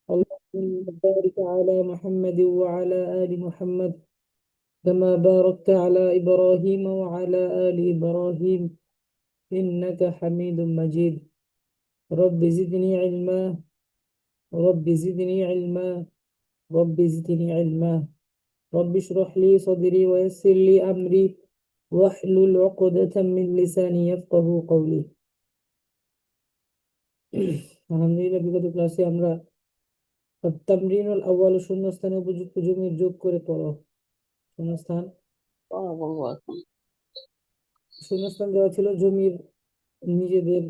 اللهم بارك على محمد وعلى آل محمد كما باركت على إبراهيم وعلى آل إبراهيم إنك حميد مجيد. رب زدني علما، رب زدني علما، رب زدني علما. رب اشرح لي صدري ويسر لي أمري واحلل عقدة من لساني يفقه قولي. আলহামদুলিল্লাহ, বিগত ক্লাসে আমরা তামরিনুল আউয়াল শূন্যস্থানে উপযুক্ত জমির যোগ করে পড়ো। শূন্যস্থান বলবো এখন। শূন্যস্থান দেওয়া ছিল জমির নিজেদের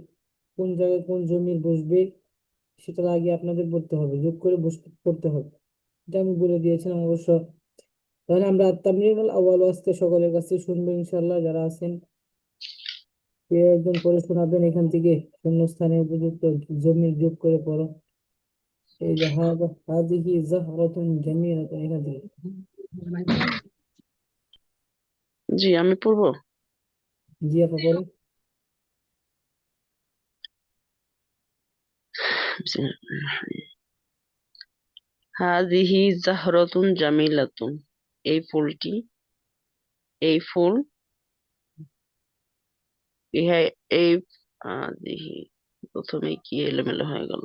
কোন জায়গায় কোন জমির বসবে সেটার আগে আপনাদের পড়তে হবে, যোগ করে পড়তে হবে। এটা আমি বলে দিয়েছিলাম অবশ্য। তাহলে আমরা তামরিনুল আউয়াল আজকে সকলের কাছে শুনবো ইনশাল্লাহ। যারা আছেন কেউ একজন করে শোনাবেন এখান থেকে, শূন্যস্থানে উপযুক্ত জমির যোগ করে পড়ো। এই যে হাদিহি জাহরাতুন জামিলাতুন, এখান থেকে। জি, আমি পড়বো। জি আপা পড়েন। হাদিহি জাহরাতুন জামিলাতুন। এই ফুলটি, এই ফুল, ইহা এই হাদিহি, প্রথমে কি এলোমেলো হয়ে গেল।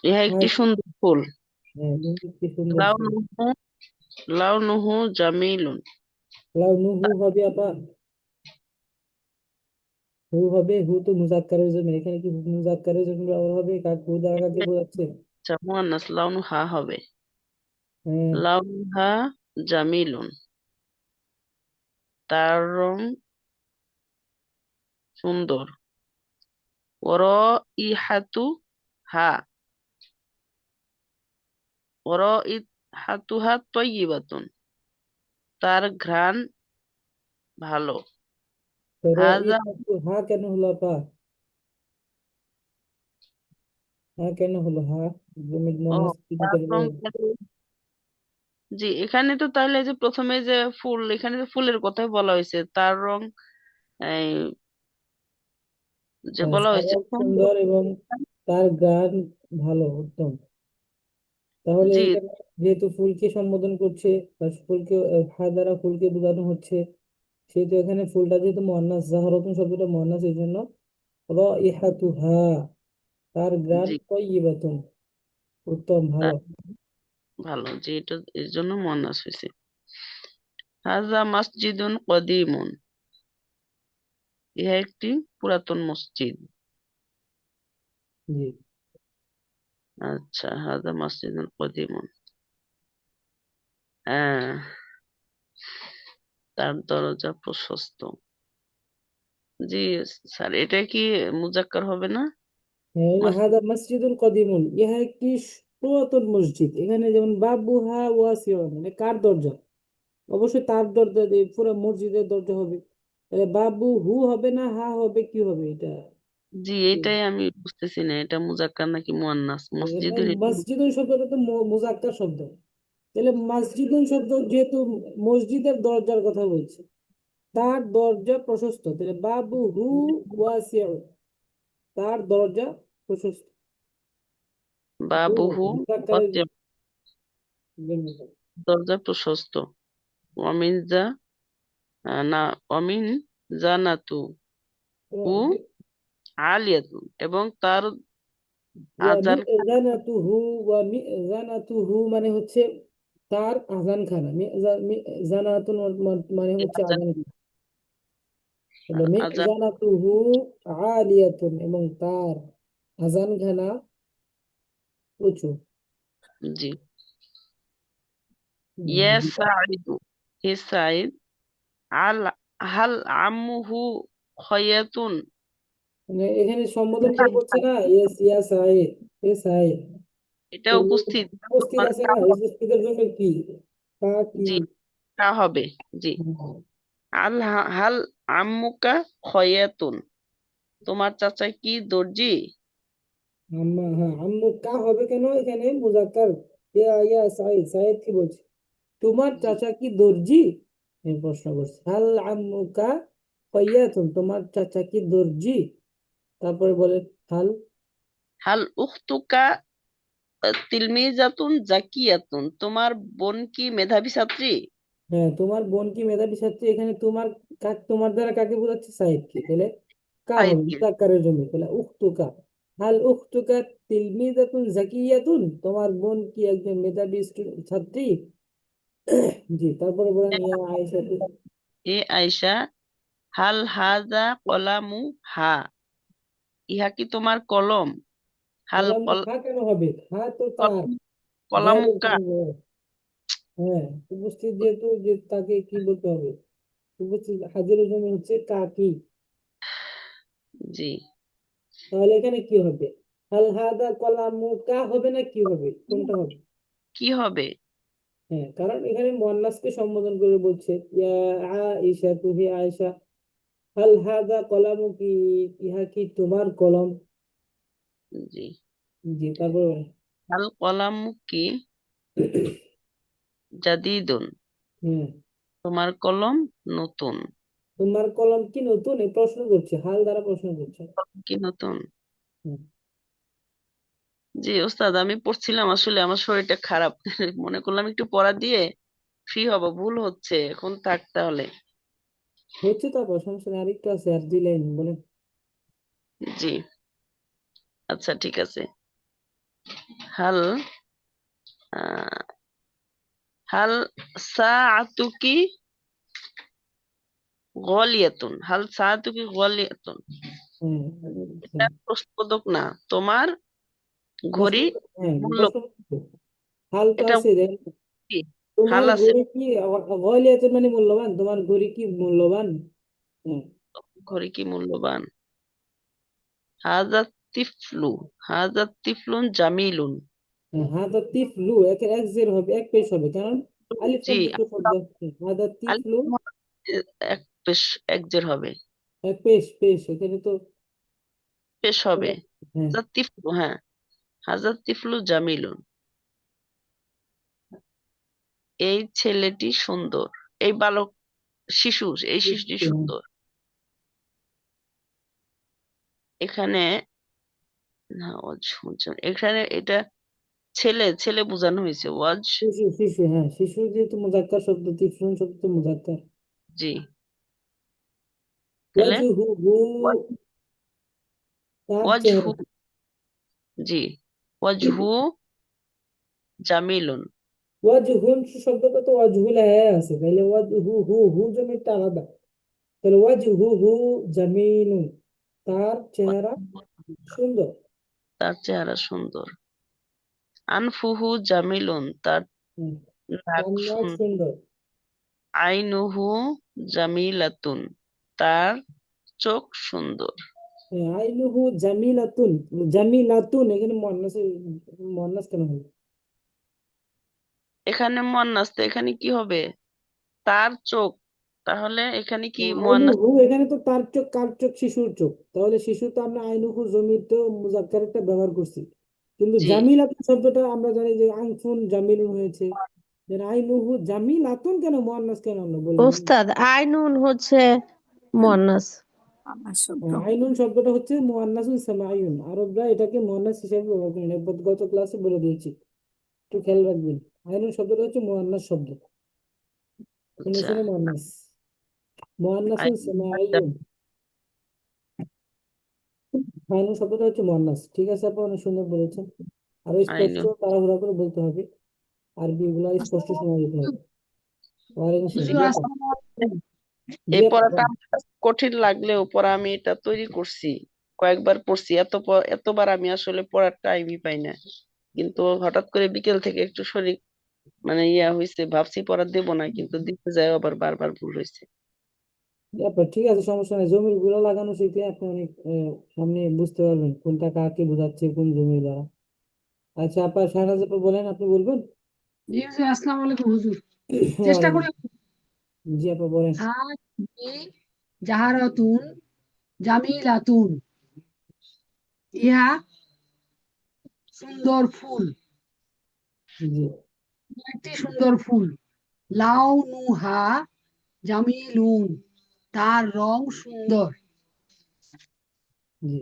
ইহা একটি হ্যাঁ, সুন্দর ফুল। হ্যাঁ, কি সুন্দর ফুল। লাউনুহু লাউনুহু জামিলুন। লাউনুহু হবে আপা, হু হবে। হু তো মুজাক্কারের জন্য, এখানে কি মুজাক্কারের জন্য ব্যবহার হবে? হু দ্বারা কাকে বোঝাচ্ছে? আচ্ছা, মুয়ান্নাস লাউনুহা হবে। হ্যাঁ, লাউনুহা জামিলুন, তার রং সুন্দর। ওয়ারাইহাতু হা ওয়ারাইহাতুহা তাইয়্যিবাতুন, তার ঘ্রাণ ভালো। তো র ই হাজা হা কেন হলো আপা? হা কেন হলো? হা জমির ও মুয়ান্নাস তার চিহ্নিত হলো। রং জি, এখানে তো তাহলে যে প্রথমে যে ফুল, এখানে তো ফুলের কথাই বলা হয়েছে, তার রং এই যে বলা তার হয়েছে রং সুন্দর। সুন্দর এবং তার গান ভালো, উত্তম। তাহলে জি এখানে যেহেতু ফুলকে সম্বোধন করছে বা ফুলকে হা দ্বারা ফুলকে বোঝানো হচ্ছে, সেহেতু এখানে ফুলটা যেহেতু মুয়ান্নাস, জাহরাতুন শব্দটা মুয়ান্নাস, এই জন্য রাইহাতুহা, তার গ্রান জি, তাইয়্যিবাতুন, উত্তম, ভালো। তার ভালো, জি, এটা এর জন্য মনাস হয়েছে। হাজা মসজিদুন কদিমুন, ইহা একটি পুরাতন মসজিদ। জি, আচ্ছা, হাজা মসজিদুন কদিমুন, হ্যাঁ, তার দরজা প্রশস্ত। জি স্যার, এটা কি মুজাক্কার হবে না? হ্যাঁ, এই যে মাস হাদা মসজিদুল কদিমুন, ইহা একটি পুরাতন মসজিদ। এখানে যেমন বাবুহা ওয়াসিউন, মানে কার দরজা? অবশ্যই তার দরজা দিয়ে পুরো মসজিদের দরজা হবে। তাহলে বাবু হু হবে না হা হবে, কি হবে এটা? জি, এটাই আমি বুঝতেছি না, এটা মুজাক্কার নাকি মুয়ান্নাস মসজিদের। মসজিদুল শব্দটা তো মুজাক্কার শব্দ। তাহলে মসজিদুল শব্দ যেহেতু মসজিদের দরজার কথা বলছে, তার দরজা প্রশস্ত, তাহলে বাবু হু ওয়াসিউন, তার দরজা প্রশস্ত। হু বাবুহু মুজাক্কারের ওয়াসি'উন, জন্য। দরজা প্রশস্ত। ওয়ামিন যা না ওয়ামিন জানাতু হু আলিয়াতুন, এবং তার ওয়া আজান মিজানাতুহু, ওয়া মিজানাতুহু মানে হচ্ছে তার আজান খানা। মিজানাতুন মানে হচ্ছে আজান আজান খানা। তাহলে আজান মিজানাতুহু আলিয়াতুন, এবং তার আজান খানা উঁচু। জি। ইয়া জি। সাঈদু, হে সাঈদ, আল হাল আম্মুহু খয়াতুন, মানে এখানে সম্বোধন করে বলছে না, ইয়েস ইয়া সাইদ, এ সাইদ। এটা তো উপস্থিত। উপস্থিত মানে আছে না, উপস্থিতের জন্য কি তা কি? জি, তা হবে। জি। হাল আম্মুকা খয়াতুন, তোমার চাচা কি দর্জি? আম্মা, হ্যাঁ, আম্মু কা হবে কেন এখানে? মুজাক্কার। ইয়া ইয়া সাইদ, সাইদ কি বলছে? তোমার জি। চাচা কি দর্জি? এই প্রশ্ন করছে। হাল আম্মুকা ফাইয়াতুন, তোমার চাচা কি দর্জি? তারপরে বলে হাল। হাল উখতুকা তিলমিজাতুন জাকিয়াতুন, তোমার বোন কি মেধাবী ছাত্রী? হ্যাঁ, তোমার বোন কি মেধাবী ছাত্রী, এখানে তোমার তোমার দ্বারা কাকে বোঝাচ্ছে? সাইদকে। তাহলে কা হবে সাইদকে। মুজাক্কারের জন্য, তাহলে উখতুকা। হাল উখতুকা তিলমিজাতুন জাকিয়াতুন, তোমার বোন কি একজন মেধাবী ছাত্রী? জি, তারপরে বলেন ইয়া আয়েশা। এ আয়সা, হাল হাজা কলামু হা, ইহা কি তোমার কলম? হাল কলাম খা কেন হবে? খা তো তার ভাইয়ের কলামুকা। পরিবার। হ্যাঁ, উপস্থিত যেহেতু, যে তাকে কি বলতে হবে? উপস্থিত হাজিরের জন্য হচ্ছে কাকি। জি। তাহলে এখানে কি হবে? হাল হাদা কলামু কা হবে না কি হবে, কোনটা হবে? কি হবে? হ্যাঁ, কারণ এখানে মুয়ান্নাসকে সম্বোধন করে বলছে, ইয়া আয়েশা, তুহি আয়েশা। হাল হাদা কলামু কি, ইহা কি তোমার কলম? জি। জি, তারপর বলেন। হাল কলামু কি জাদিদুন, হুম। তোমার কলম নতুন। তোমার কলম কি নতুন, এই প্রশ্ন করছে, হাল দ্বারা প্রশ্ন করছে। কি নতুন? হুম। জি ওস্তাদ, আমি পড়ছিলাম, আসলে আমার শরীরটা খারাপ। মনে করলাম একটু পড়া দিয়ে ফ্রি হব, ভুল হচ্ছে এখন, থাক তাহলে। হচ্ছে, তারপর সমস্যা নেই, আরেকটু আছে, আর 2 লাইন বলেন। জি, আচ্ছা ঠিক আছে। হাল আহ, হাল সাআতুকি গলিয়াতুন, হাল সাআতুকি গলিয়াতুন, হ্যাঁ, এটা হ্যাঁ, প্রশ্নবোধক না, তোমার প্রশ্ন। ঘড়ি হ্যাঁ, মূল্য প্রশ্ন। হাল তো এটা আছে রে। কি? তোমার হাল আছে, ঘড়ি কি গলিয়াত মানে মূল্যবান, তোমার ঘড়ি কি মূল্যবান? হ্যাঁ। ঘড়ি কি মূল্যবান? হাজা তিফলু, হাজা তিফলুন জামিলুন। হ্যাঁ, হাদা তিফলু, এক জের হবে, এক পেশ হবে, কারণ আলিফ জি, সংযুক্ত শব্দ। হাদা আলিফ তিফলু। এক পেশ, এক জের হবে, এক পেশ, পেশ এখানে তো। পেশ হবে। হ্যাঁ। হাজা তিফলু, হ্যাঁ, হাজা তিফলু জামিলুন, এই ছেলেটি সুন্দর, এই বালক, শিশু, এই শিশুটি হ্যাঁ, সুন্দর। এখানে না, এখানে এটা ছেলে ছেলে বোঝানো হয়েছে, ওয়াজ। শিশু, শিশু, হ্যাঁ, শিশু যেহেতু মুজাক্কার শব্দ, তিফলুন শব্দ তো মুজাক্কার। জি, তাহলে ওয়াজহুহু, তার ওয়াজহু, চেহারা। জি, ওয়াজহু জামিলুন। ওয়াজহুন শব্দটা তো ওয়াজহুল হ্যাঁ আছে, তাহলে ওয়াজহুহু, হু জমিটা আলাদা। তাহলে ওয়াজহুহু জামিলুন, তার চেহারা সুন্দর। তার চেহারা সুন্দর। আনফুহু জামিলুন, তার হুম, নাক তার নাক সুন্দর। সুন্দর। আইনুহু জামিলাতুন, তার চোখ সুন্দর। হ্যাঁ, আইনুহু জামিলাতুন। জামিলাতুন এখানে মুয়ান্নাস, মুয়ান্নাস কেন হলো? এখানে মুয়ান্নাস, তো এখানে কি হবে? তার চোখ, তাহলে এখানে কি মুয়ান্নাস? আইনুহু, এখানে তো তার চোখ, কার চোখ? শিশুর চোখ। তাহলে শিশু তো আমরা আইনুহু জমির তো মুজাক্কার একটা ব্যবহার করছি, কিন্তু জি, জামিলাতুন শব্দটা আমরা জানি যে আনফুন জামিলুন হয়েছে। আইনুহু জামিলাতুন কেন, মুয়ান্নাস কেন আনলো বলেন? ওস্তাদ আইনুন হচ্ছে মুয়ান্নাস। আমার শব্দ। আইনুন শব্দটা হচ্ছে মুয়ান্নাসুন সামাইয়ুন, আরবরা এটাকে মুয়ান্নাস হিসেবে ব্যবহার করেন, গত ক্লাসে বলে দিয়েছি, একটু খেয়াল রাখবেন। আইনুন শব্দটা হচ্ছে মুয়ান্নাস শব্দ, শুনে আচ্ছা। শুনে মুয়ান্নাস, মুয়ান্নাসুন আই- সামাইয়ুন। আইনুন শব্দটা হচ্ছে মুয়ান্নাস। ঠিক আছে, আপনি অনেক সুন্দর বলেছেন, আরো স্পষ্ট আইনু, তাড়াহুড়া করে বলতে হবে, আরবি এগুলা স্পষ্ট শোনা যেতে হবে। ওয়ালাইকুম আসসালাম। জি জি আপা। আসসালামু আলাইকুম। জি এই আপা, পড়াটা বলেন। আমার কাছে কঠিন লাগলেও পরে আমি এটা তৈরি করছি, কয়েকবার পড়ছি, এতবার আমি আসলে পড়ার টাইমই পাই না। কিন্তু হঠাৎ করে বিকেল থেকে একটু শরীর মানে ইয়া হয়েছে, ভাবছি পড়া দেবো না, কিন্তু দিতে যায় আবার বারবার ভুল হয়েছে। জি আপা, ঠিক আছে, সমস্যা নেই, জমির গুলো লাগানো শিখলে আপনি অনেক সামনে বুঝতে পারবেন কোনটা কাকে বোঝাচ্ছে, কোন জমির দ্বারা। আচ্ছা আপা, শাহনাজ আপা বলেন, আপনি বলবেন। জি জি, আসসালামু আলাইকুম হুজুর। চেষ্টা ওয়ালাইকুম। করে। জি আপা বলেন। হাজি জাহারাতুন জামিলাতুন, ইহা সুন্দর ফুল, জি, একটি সুন্দর ফুল। লাউনুহা জামিলুন, তার রং সুন্দর। জি,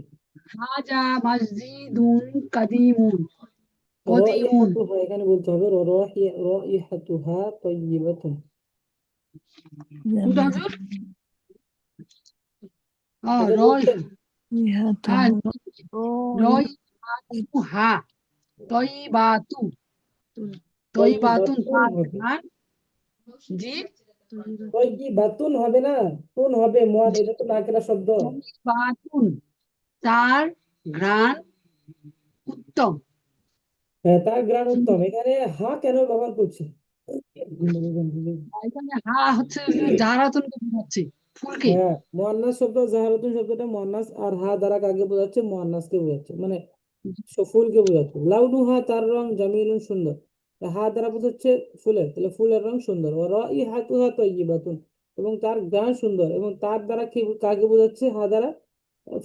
হাজা মসজিদুন কাদিমুন, কদিমুন। রাইহাতুহা এখানে বলতে হবে রাইহাতুহা তাইয়িবাতুন। কোনটা হুজুর? এটা রয়, বলছেন হ্যাঁ, রয়হাতুহা তয়িবাতু, তয়িবাতুন তাইয়িবাতুন তার হবে, ঘ্রাণ। জি, তাইয়িবাতুন হবে না, তুন হবে মন, এটা তো নাকেরা শব্দ। তয়িবাতুন তার ঘ্রাণ উত্তম। হ্যাঁ, তার গ্রাম উত্তম, এখানে হা কেন ব্যবহার করছে? এখানে হা হচ্ছে যে জারাতুনকে বোঝাচ্ছে, ফুলকে। হ্যাঁ, মুয়ান্নাস শব্দ জাহারাতুন শব্দটা মুয়ান্নাস, আর হা দ্বারা কাকে বোঝাচ্ছে? মুয়ান্নাসকে বোঝাচ্ছে, মানে ফুলকে বোঝাচ্ছে। লাউনুহা তার রং জামিলুন সুন্দর, তা হা দ্বারা বোঝাচ্ছে ফুলের, তাহলে ফুলের রং সুন্দর। ও রাইহাতুহা তাইয়িবাতুন, এবং তার ঘ্রাণ সুন্দর, এবং তার দ্বারা কি কাকে বোঝাচ্ছে? হা দ্বারা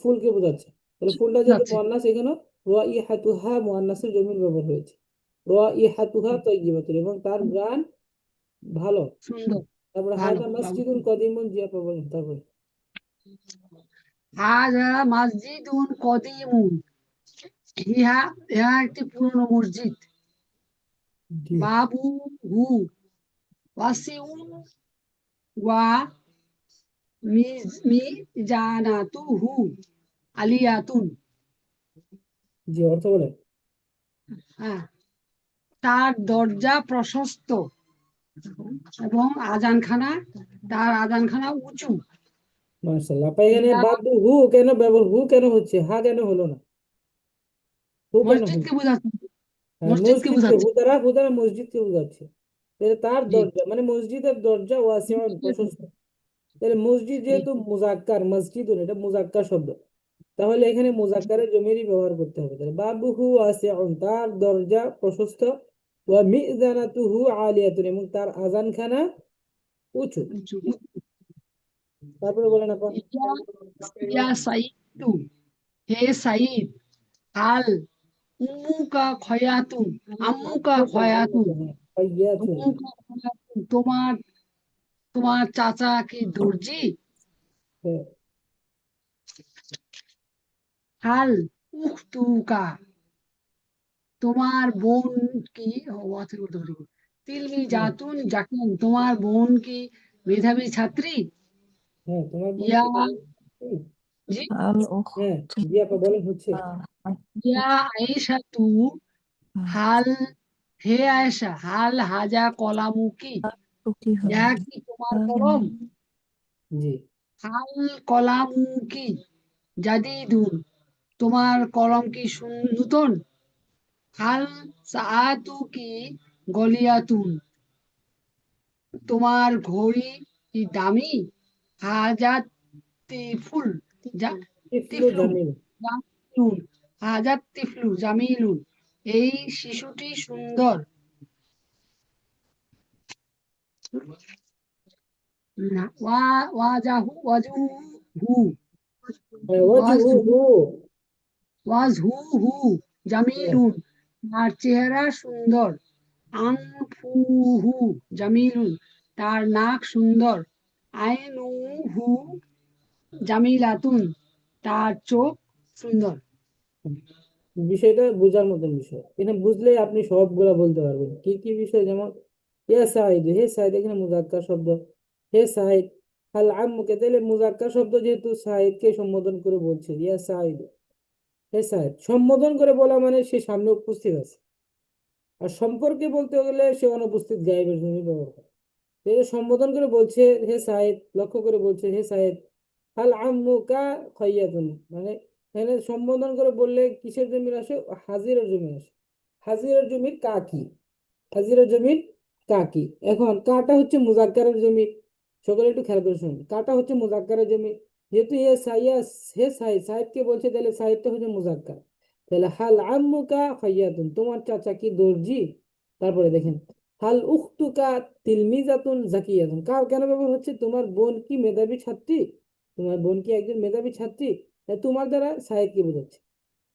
ফুলকে বোঝাচ্ছে। তাহলে ফুলটা যেহেতু যাচ্ছে মুয়ান্নাস, এখানে রাইহাতুহা মুয়ান্নাসের জমির ব্যবহার হয়েছে। রাইহাতুহা তাইয়িবাতুন, এবং তার ঘ্রাণ ভালো। সুন্দর, তারপরে ভালো, হাদা মাসজিদুন কদিমুন, জি আপা বলেন তারপরে। হাজা মসজিদুন কদিমুন, ইহা ইহা একটি পুরনো মসজিদ। জি বাবু হু ওয়াসিউন ওয়া মিজানাতুহু আলিয়াতুন। জি, অর্থ বলেন। হ্যাঁ, তার দরজা প্রশস্ত এবং তার আজানখানা উঁচু। মার্শাল্লাহ আপা, এখানে ইহা বাদ হু কেন ব্যবহার, হু কেন হচ্ছে, হা কেন হলো না? হু কেন হলো? মসজিদকে বোঝাচ্ছে, হ্যাঁ, মসজিদকে মসজিদকে, বোঝাচ্ছে। হু দ্বারা মসজিদকে বোঝাচ্ছে। তাহলে তার জি, দরজা মানে মসজিদের দরজা ওয়াসিউন প্রশস্ত। তাহলে মসজিদ জি, যেহেতু মুজাক্কার, মসজিদুন এটা মুজাক্কার শব্দ, তাহলে এখানে মুজাক্কারের জমিরই ব্যবহার করতে হবে। তাহলে বাবুহু ওয়াসিউন তার দরজা প্রশস্ত, ওয়া মিজানাতুহু আলিয়াতুন এবং তার আজানখানা উঁচু। উঁচু। তারপরে বলেন আপা। ইয়া ইয়া সাইদু, হে সাইদ, আল উম্মুকা খয়াতুন, আম্মুকা খয়াতুন, ফাইয়াতুন। আম্মুকা খয়াতুন, তোমার তোমার চাচা কি দর্জি? হ্যাঁ, হাল উখতুকা, তোমার বোন কি, আছে বলতে পারি, তিলমি হ্যাঁ, জাতুন জাকিন, তোমার বোন কি মেধাবী ছাত্রী? হ্যাঁ, তোমার বোন ইয়া, কি ভালো? জি, হ্যাঁ, জি আপা বলেন, হচ্ছে। ইয়া আয়েশা তু, হাল, হে আয়েশা, হাল হাজা কলামুকি, ইয়া কি তোমার কলম? জি, হাল কলামুকি জাদিদুন, তোমার কলম কি নূতন? হাল সাআতুকি গলিয়াতুন, তোমার ঘড়ি কি দামি? হাজাত তিফুল টিফলু তিফলু জামিল। জামিলুন, হাজাত তিফলু জামিলুন, এই শিশুটি সুন্দর। না, ওয়াজহু ওয়াজহুহু। ওয়াজহুহু হ্যাঁ, জামিলুন, তার চেহারা সুন্দর। আনফুহু জামিলুন, তার নাক সুন্দর। আইনুহু জামিলাতুন, তার চোখ সুন্দর। বিষয়টা বোঝার মতন বিষয়, এখানে বুঝলে আপনি সবগুলা বলতে পারবেন। কি কি বিষয়? যেমন ইয়া সাইদ, হে সাইদ এখানে মুজাক্কার শব্দ। হে সাইদ, আল আম্মুকে, তাহলে মুজাক্কার শব্দ যেহেতু সাইদকে সম্বোধন করে বলছে, ইয়া সাইদ, হে সাইদ সম্বোধন করে বলা মানে সে সামনে উপস্থিত আছে। আর সম্পর্কে বলতে গেলে সে অনুপস্থিত গায়েবের জন্য ব্যবহার করে। সে সম্বোধন করে বলছে হে সাইদ, লক্ষ্য করে বলছে হে সাইদ, হাল আম্মুকা খাইয়াতুন, মানে এখানে সম্বোধন করে বললে কিসের জমির আসে? হাজিরের জমির আসে। হাজিরের জমির কাকি, হাজিরের জমির কাকি। এখন কাটা হচ্ছে মুজাক্কারের জমির, সকলে একটু খেয়াল করে শুনুন, কাটা হচ্ছে মুজাক্কারের জমির। যেহেতু হে সাইদ, সাইদকে বলছে, তাহলে সাইদটা হচ্ছে মুজাক্কার। তাহলে হাল আম্মুকা খাইয়াতুন, তোমার চাচা কি দর্জি? তারপরে দেখেন হাল উখতুকা তিলমিজাতুন জাকিয়াতুন, কেন ব্যবহার হচ্ছে? তোমার বোন কি মেধাবী ছাত্রী? তোমার বোন কি একজন মেধাবী ছাত্রী? তোমার দ্বারা সাহেবকে বোঝাচ্ছে।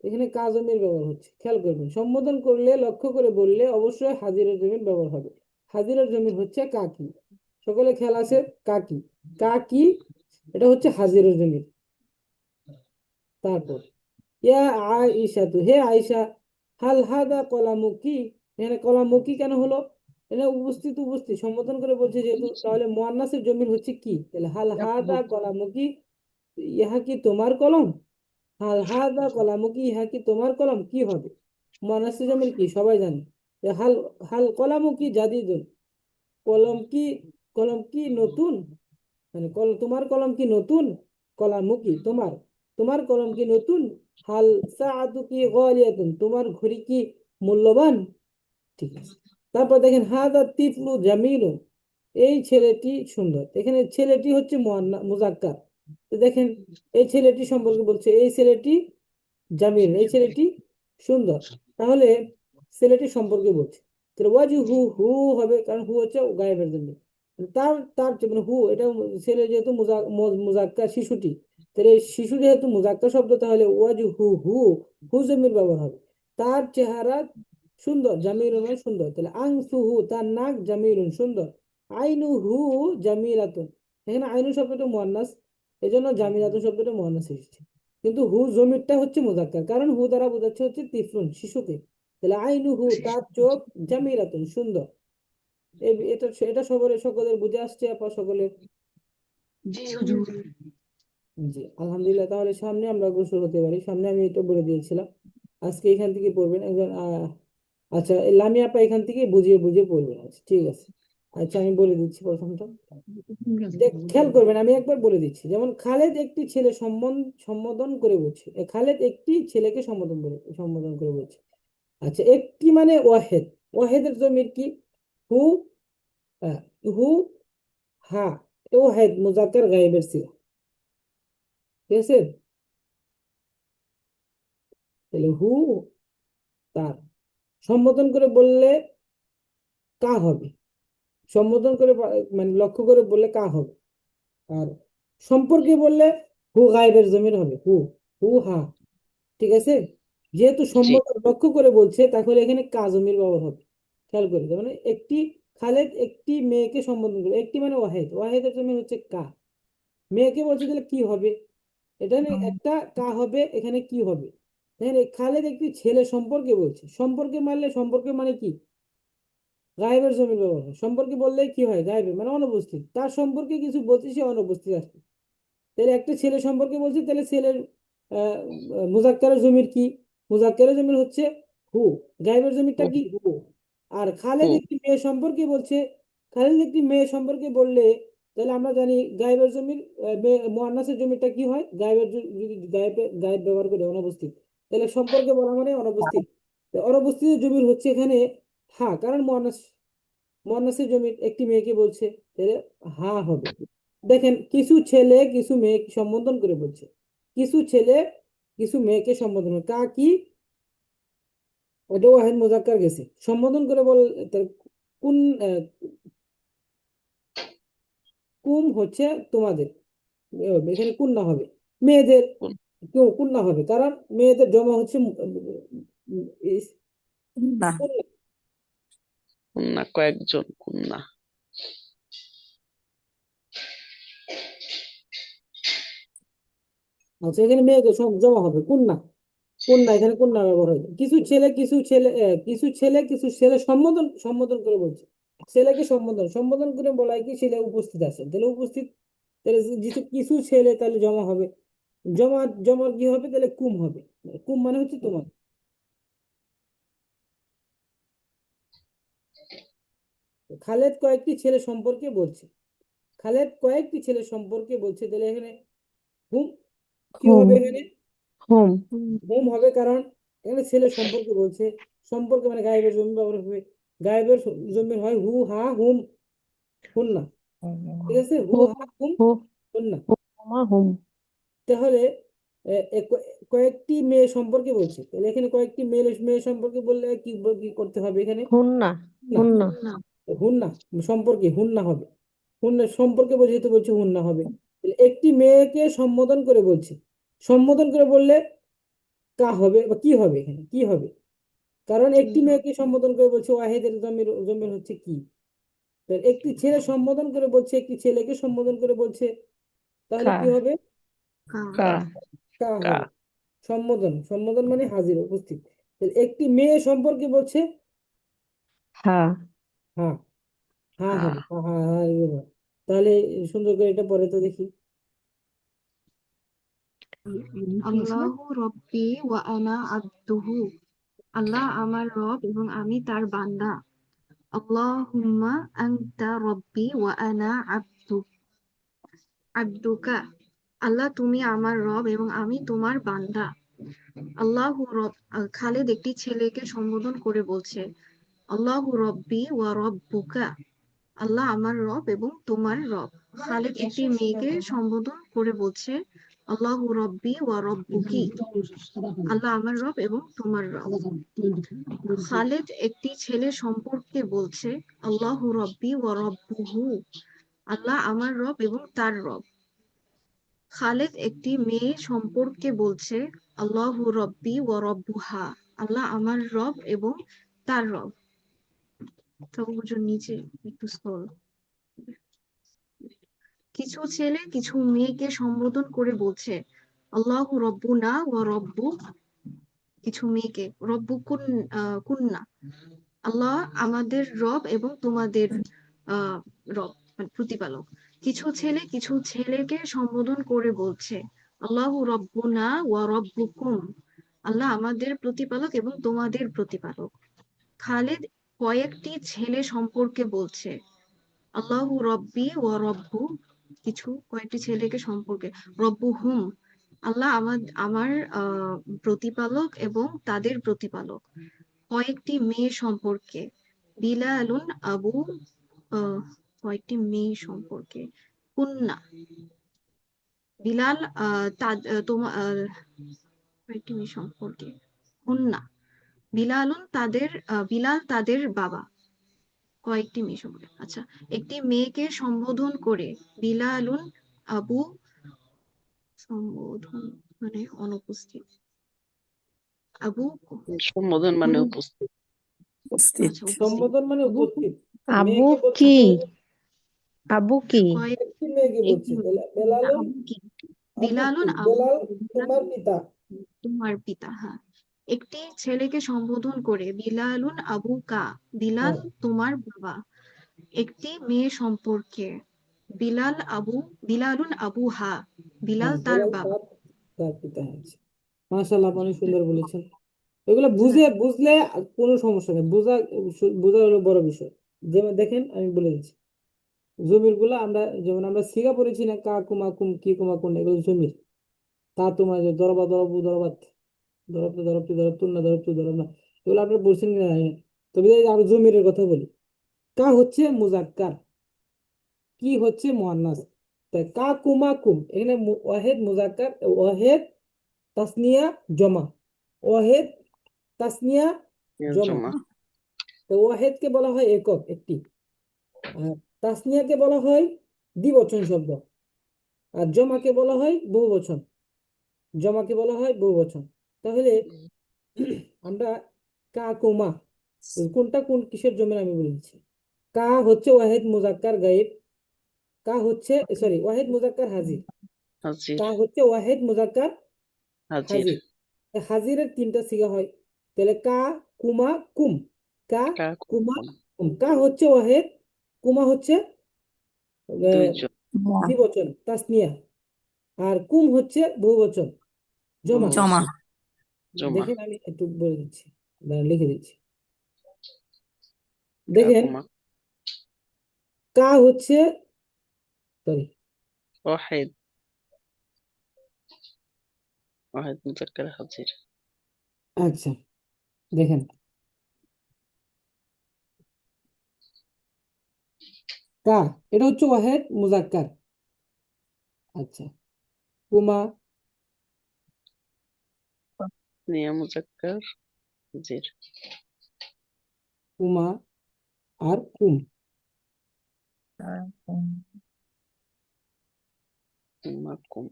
এখানে কাজমের ব্যবহার হচ্ছে, খেয়াল করবেন। সম্বোধন করলে, লক্ষ্য করে বললে অবশ্যই হাজিরের জমির ব্যবহার হবে। হাজিরের জমির হচ্ছে কাকি, সকলে খেয়াল আছে। কাকি, কাকি, এটা হচ্ছে হাজিরের জমির। তারপর ইয়া আয়েশা তু, হে আয়েশা, হাল হাদা কলামুকি, এখানে কলামুকি কেন হলো? এখানে উপস্থিত উপস্থিত সম্বোধন করে বলছে যেহেতু, তাহলে মুয়ান্নাসের জমির হচ্ছে কি? তাহলে হাল হাদা কলামুকি, ইহা কি তোমার কলম? হাল হাদা কলামুকি, ইহা কি তোমার কলম? কি হবে? মুয়ান্নাসের জমির কি সবাই জানে। হাল হাল কলামুকি জাদিদুন, কলম কি, কলম কি নতুন? মানে তোমার কলম কি নতুন? কলামুকি তোমার, তোমার কলম কি নতুন? হাল সাআতু কি গালিয়াতুন, তোমার ঘড়ি কি মূল্যবান? ঠিক আছে। তারপর দেখেন হাদা তিফলু জামিলুন, এই ছেলেটি সুন্দর। এখানে ছেলেটি হচ্ছে মুজাক্কার। তো দেখেন এই ছেলেটি সম্পর্কে বলছে, এই ছেলেটি জামিল, এই ছেলেটি সুন্দর। তাহলে ছেলেটি সম্পর্কে বলছে, তাহলে ওয়াজি হু হু হবে, কারণ হু হচ্ছে গায়েবের জন্য। তার তার মানে হু এটা ছেলে যেহেতু মুজাক্কার, শিশুটি, তাহলে এই শিশু যেহেতু মুজাক্কার শব্দ, তাহলে ওয়াজি হু হু, হু জমির ব্যবহার হবে। তার চেহারা সুন্দর, জামিলুন মানে সুন্দর, তাহলে আংসুহু তার নাক, জামিলুন সুন্দর, আইনুহু জামিলাতুন, এখানে আইনু শব্দটা মুয়ান্নাস, এই জন্য জামিলাতুন শব্দটা মুয়ান্নাস এসেছে। কিন্তু হু জমিরটা হচ্ছে মুজাক্কার, কারণ হু দ্বারা বোঝাচ্ছে হচ্ছে তিফলুন শিশুকে। তাহলে আইনুহু তার চোখ, জামিলাতুন সুন্দর। এটা এটা সকলের বুঝে আসছে আপা সকলের? জি হুজুর। জি আলহামদুলিল্লাহ। তাহলে সামনে আমরা অগ্রসর হতে পারি। সামনে আমি এটা বলে দিয়েছিলাম, আজকে এখান থেকে পড়বেন একজন আচ্ছা এই লামিয়া আপা এখান থেকে বুঝিয়ে বুঝিয়ে পড়বেন। আচ্ছা ঠিক আছে। আচ্ছা আমি বলে দিচ্ছি প্রথমটা, খেয়াল করবেন, আমি একবার বলে দিচ্ছি। যেমন খালেদ একটি ছেলে সম্বোধন করে বলছে, খালেদ একটি ছেলেকে সম্বোধন করে বলছে। আচ্ছা একটি মানে ওয়াহেদ, ওয়াহেদের জমির কি? হু, আহ, হু হা, ওয়াহেদ মুজাক্কার গায়েবের সিগা, ঠিক আছে? তাহলে হু তার, সম্বোধন করে বললে কা হবে, সম্বোধন করে মানে লক্ষ্য করে বললে কা হবে। আর সম্পর্কে বললে হু গায়েবের জমির হবে, হু, হু হা, ঠিক আছে? যেহেতু জি সম্বোধন লক্ষ্য করে বলছে, তাহলে এখানে কা জমির ব্যবহার হবে। খেয়াল করে, মানে একটি খালেদ একটি মেয়েকে সম্বোধন করে, একটি মানে ওয়াহেদ, ওয়াহেদের জমির হচ্ছে কা, মেয়েকে বলছে তাহলে কি হবে? এটা একটা কা হবে, এখানে কি হবে? দেখেন খালেদ একটি ছেলে সম্পর্কে বলছে, সম্পর্কে মানলে সম্পর্কে মানে কি? গায়েবের জমির ব্যবহার হয়। সম্পর্কে বললে কি হয়? গায়েবের মানে অনুপস্থিত, তার সম্পর্কে কিছু বলছে, সে অনুপস্থিত আছে। তাহলে একটা ছেলে সম্পর্কে বলছি, তাহলে ছেলের আহ মুজাক্কারের জমির কি? মুজাক্কারের জমির হচ্ছে হু, গায়েবের জমিরটা হু কি? হু। আর হু খালেদ একটি মেয়ে সম্পর্কে বলছে, খালেদ একটি মেয়ে সম্পর্কে বললে, তাহলে আমরা জানি গায়েবের জমির মুয়ান্নাসের জমিরটা কি হয়? যদি গায়েব ব্যবহার করে অনুপস্থিত, তাহলে সম্পর্কে বলা মানে অনুপস্থিত। তো অনুপস্থিত জমির হচ্ছে এখানে হা, কারণ মুয়ান্নাসের জমির একটি মেয়েকে বলছে, তাহলে হা হবে। দেখেন কিছু ছেলে কিছু মেয়ে সম্বোধন করে বলছে, কিছু ছেলে কিছু মেয়েকে সম্বোধন করে, কা কি? ওটা ওয়াহেদ মুজাক্কার গেছে, সম্বোধন করে বল। তার কোন কুম হচ্ছে তোমাদের, এখানে কোন না হবে, মেয়েদের কোন কেউ কোন না হবে, কারণ মেয়েদের জমা হচ্ছে না। কুন্না। কন্যা, কয়েকজন কন্যা। আচ্ছা এখানে মেয়েদের সব জমা হবে কন্যা, কন্যা এখানে কন্যা ব্যবহার হয়। কিছু ছেলে সম্বোধন সম্বোধন করে বলছে, ছেলেকে সম্বোধন সম্বোধন করে বলাই কি ছেলে উপস্থিত আছে, তাহলে উপস্থিত, তাহলে যেহেতু কিছু ছেলে তাহলে জমা হবে, জমার কি হবে? তাহলে কুম হবে, কুম মানে হচ্ছে তোমার। খালেদ কয়েকটি ছেলে সম্পর্কে বলছে, খালেদ কয়েকটি ছেলে সম্পর্কে বলছে, তাহলে এখানে হুম কি হোম, হবে? এখানে হোম, হুম হবে, কারণ এখানে ছেলে সম্পর্কে বলছে, সম্পর্কে মানে গায়েবের জমি ব্যবহার হবে, গায়েবের জমি হয় হু হা হুম, হুন্না, ঠিক আছে? হু হোম, হা হুম, হোম, হুন্না। হোম, তাহলে এ, এ, কয়েকটি মেয়ে সম্পর্কে বলছে, তাহলে এখানে কয়েকটি মেয়ে মেয়ে সম্পর্কে বললে কি করতে হবে এখানে? হুন্না, না, হুন্না, হুন্না সম্পর্কে হুন্না হবে, হুন্না সম্পর্কে বোঝাতে বলছে হুন্না হবে। তাহলে একটি মেয়েকে সম্বোধন করে বলছে, সম্বোধন করে বললে কা হবে বা কি হবে? এখানে কি হবে? কারণ একটি মেয়েকে সম্বোধন করে বলছে, ওয়াহেদের জমির জমির হচ্ছে কি? তাহলে একটি ছেলে সম্বোধন করে বলছে, একটি ছেলেকে সম্বোধন করে বলছে, তাহলে কা, কি হবে? কা, কা কা হবে। সম্বোধন সম্বোধন মানে হাজির উপস্থিত। তাহলে একটি মেয়ে সম্পর্কে বলছে হ্যাঁ হ্যাঁ, হ্যাঁ হ্যাঁ হবে, হ্যাঁ হ্যাঁ হ্যাঁ এগুলো। তাহলে সুন্দর করে এটা পড়ে তো দেখি। আল্লাহু রব্বি ওয়া আনা আবদুহু। আল্লাহ আমার রব এবং আমি তার বান্দা। আল্লাহুম্মা আনতা রব্বি ওয়া আনা আবদুকা। আল্লাহ তুমি আমার রব এবং আমি তোমার বান্দা। আল্লাহু রব খালেদ একটি ছেলেকে সম্বোধন করে বলছে, আল্লাহু রব্বি ওয়া রব্বুকা। আল্লাহ আমার রব এবং তোমার রব। খালেদ একটি মেয়েকে সম্বোধন করে বলছে, আল্লাহু রব্বি ওয়া রব্বুকি। আল্লাহ আমার রব এবং তোমার রব। খালেদ একটি ছেলে সম্পর্কে বলছে, আল্লাহু রব্বি ওয়া রব্বুহু। আল্লাহ আমার রব এবং তার রব। খালেদ একটি মেয়ে সম্পর্কে বলছে, আল্লাহু রব্বি ওয়া রব্বুহা। আল্লাহ আমার রব এবং তার রব। তবুজুর নিচে একটু স্ক্রল। কিছু ছেলে কিছু মেয়েকে সম্বোধন করে বলছে, আল্লাহু রব্বুনা ওয়া রব্বু। কিছু মেয়েকে রব্বু কুন্না। আল্লাহ আমাদের রব এবং তোমাদের রব, মানে প্রতিপালক। কিছু ছেলে কিছু ছেলেকে সম্বোধন করে বলছে, আল্লাহু রব্বুনা ওয়া রব্বুকুম। আল্লাহ আমাদের প্রতিপালক এবং তোমাদের প্রতিপালক। খালেদ কয়েকটি ছেলে সম্পর্কে বলছে, আল্লাহু রব্বি ওয়া রব্বু। কয়েকটি ছেলেকে সম্পর্কে, রব্বু হুম। আল্লাহ আমার প্রতিপালক এবং তাদের প্রতিপালক। কয়েকটি মেয়ে সম্পর্কে, বিলালুন আবু। কয়েকটি মেয়ে সম্পর্কে, কুন্না। বিলাল তোমার কয়েকটি মেয়ে সম্পর্কে, কুন্না। বিলাল তাদের বাবা। কয়েকটি মেয়ে সম্পর্কে, আচ্ছা। একটি মেয়েকে সম্বোধন করে, বিলালুন আবু। সম্বোধন মানে অনুপস্থিত। আবু। সম্বোধন মানে হুম, উপস্থিত। উপস্থিত। আচ্ছা, উপস্থিত। সম্বোধন মানে আবু উপস্থিত। আবু মেয়েকে বলছে কি? তাহলে আবু কি? একটি মেয়েকে বলছে, একটি বেলালুন আবু কি? আবুকি, বিলালুন আবু। বেলাল তোমার পিতা। তোমার পিতা, হ্যাঁ। একটি ছেলেকে সম্বোধন করে, বিলালুন আবু কা। বিলাল হ্যাঁ তোমার বাবা। একটি মেয়ে সম্পর্কে, বিলালুন আবু হা। বিলাল হ্যাঁ তার বেলাল বাবা। তার তার পিতা আছে। মাশাআল্লাহ, অনেক সুন্দর বলেছেন। এগুলো বুঝলে কোনো সমস্যা নেই, বোঝা হলো বড় বিষয়। যেমন দেখেন আমি বলে দিচ্ছি, জমির গুলা আমরা যেমন আমরা সিগা পড়েছি না, কা কুমা কুম কি কুমা কুম, এগুলো জমির। তা তোমার যে দরবা দরবু দরবাত, দরবতে দরবতি দরবতুন না দরবতু দরব না, এগুলো আপনারা পড়ছেন কিনা জানি না। তবে এই আমি জমিরের কথা বলি। কা হচ্ছে মুজাক্কার, কি হচ্ছে মুয়ান্নাস। তাই কা কুমা কুম, এখানে ওয়াহেদ মুজাক্কার, ওয়াহেদ তাসনিয়া জমা, ওয়াহেদ তাসনিয়া জমা। জমা। তো ওয়াহেদকে বলা হয় একক, একটি। আর তাসনিয়াকে বলা হয় দ্বিবচন শব্দ। আর জমাকে বলা হয় বহুবচন। তাহলে আমরা কা কুমা, কোনটা কোন কিসের জমির আমি বলে দিচ্ছি। কা হচ্ছে ওয়াহেদ মুজাক্কার গায়েব, কা হচ্ছে সরি ওয়াহেদ মুজাক্কার হাজির। হাজির। কা হচ্ছে ওয়াহেদ মুজাক্কার হাজির। হাজির। হাজিরের তিনটা সিগা হয়। তাহলে কা কুমা কুম, কা কুমা কাকুম। কুম। কা হচ্ছে ওয়াহেদ, কুমা হচ্ছে দুইজন। দ্বিবচন তাসনিয়া, আর কুম হচ্ছে বহুবচন জমা। জমা। বহুবচন। জমা। দেখেন আমি একটু বলে দিচ্ছি, দাঁড়ান লিখে দিচ্ছি। দেখেন কাকুমা। কা হচ্ছে সরি ওয়াহিদ। ওয়াহিদ মুজাক্কার হাজির। আচ্ছা দেখেন, কা এটা হচ্ছে ওয়াহেদ মুজাক্কার। আচ্ছা, কুমা নিয়া মুজাক্কার হাজির। কুমা আর কুম। মাকুম।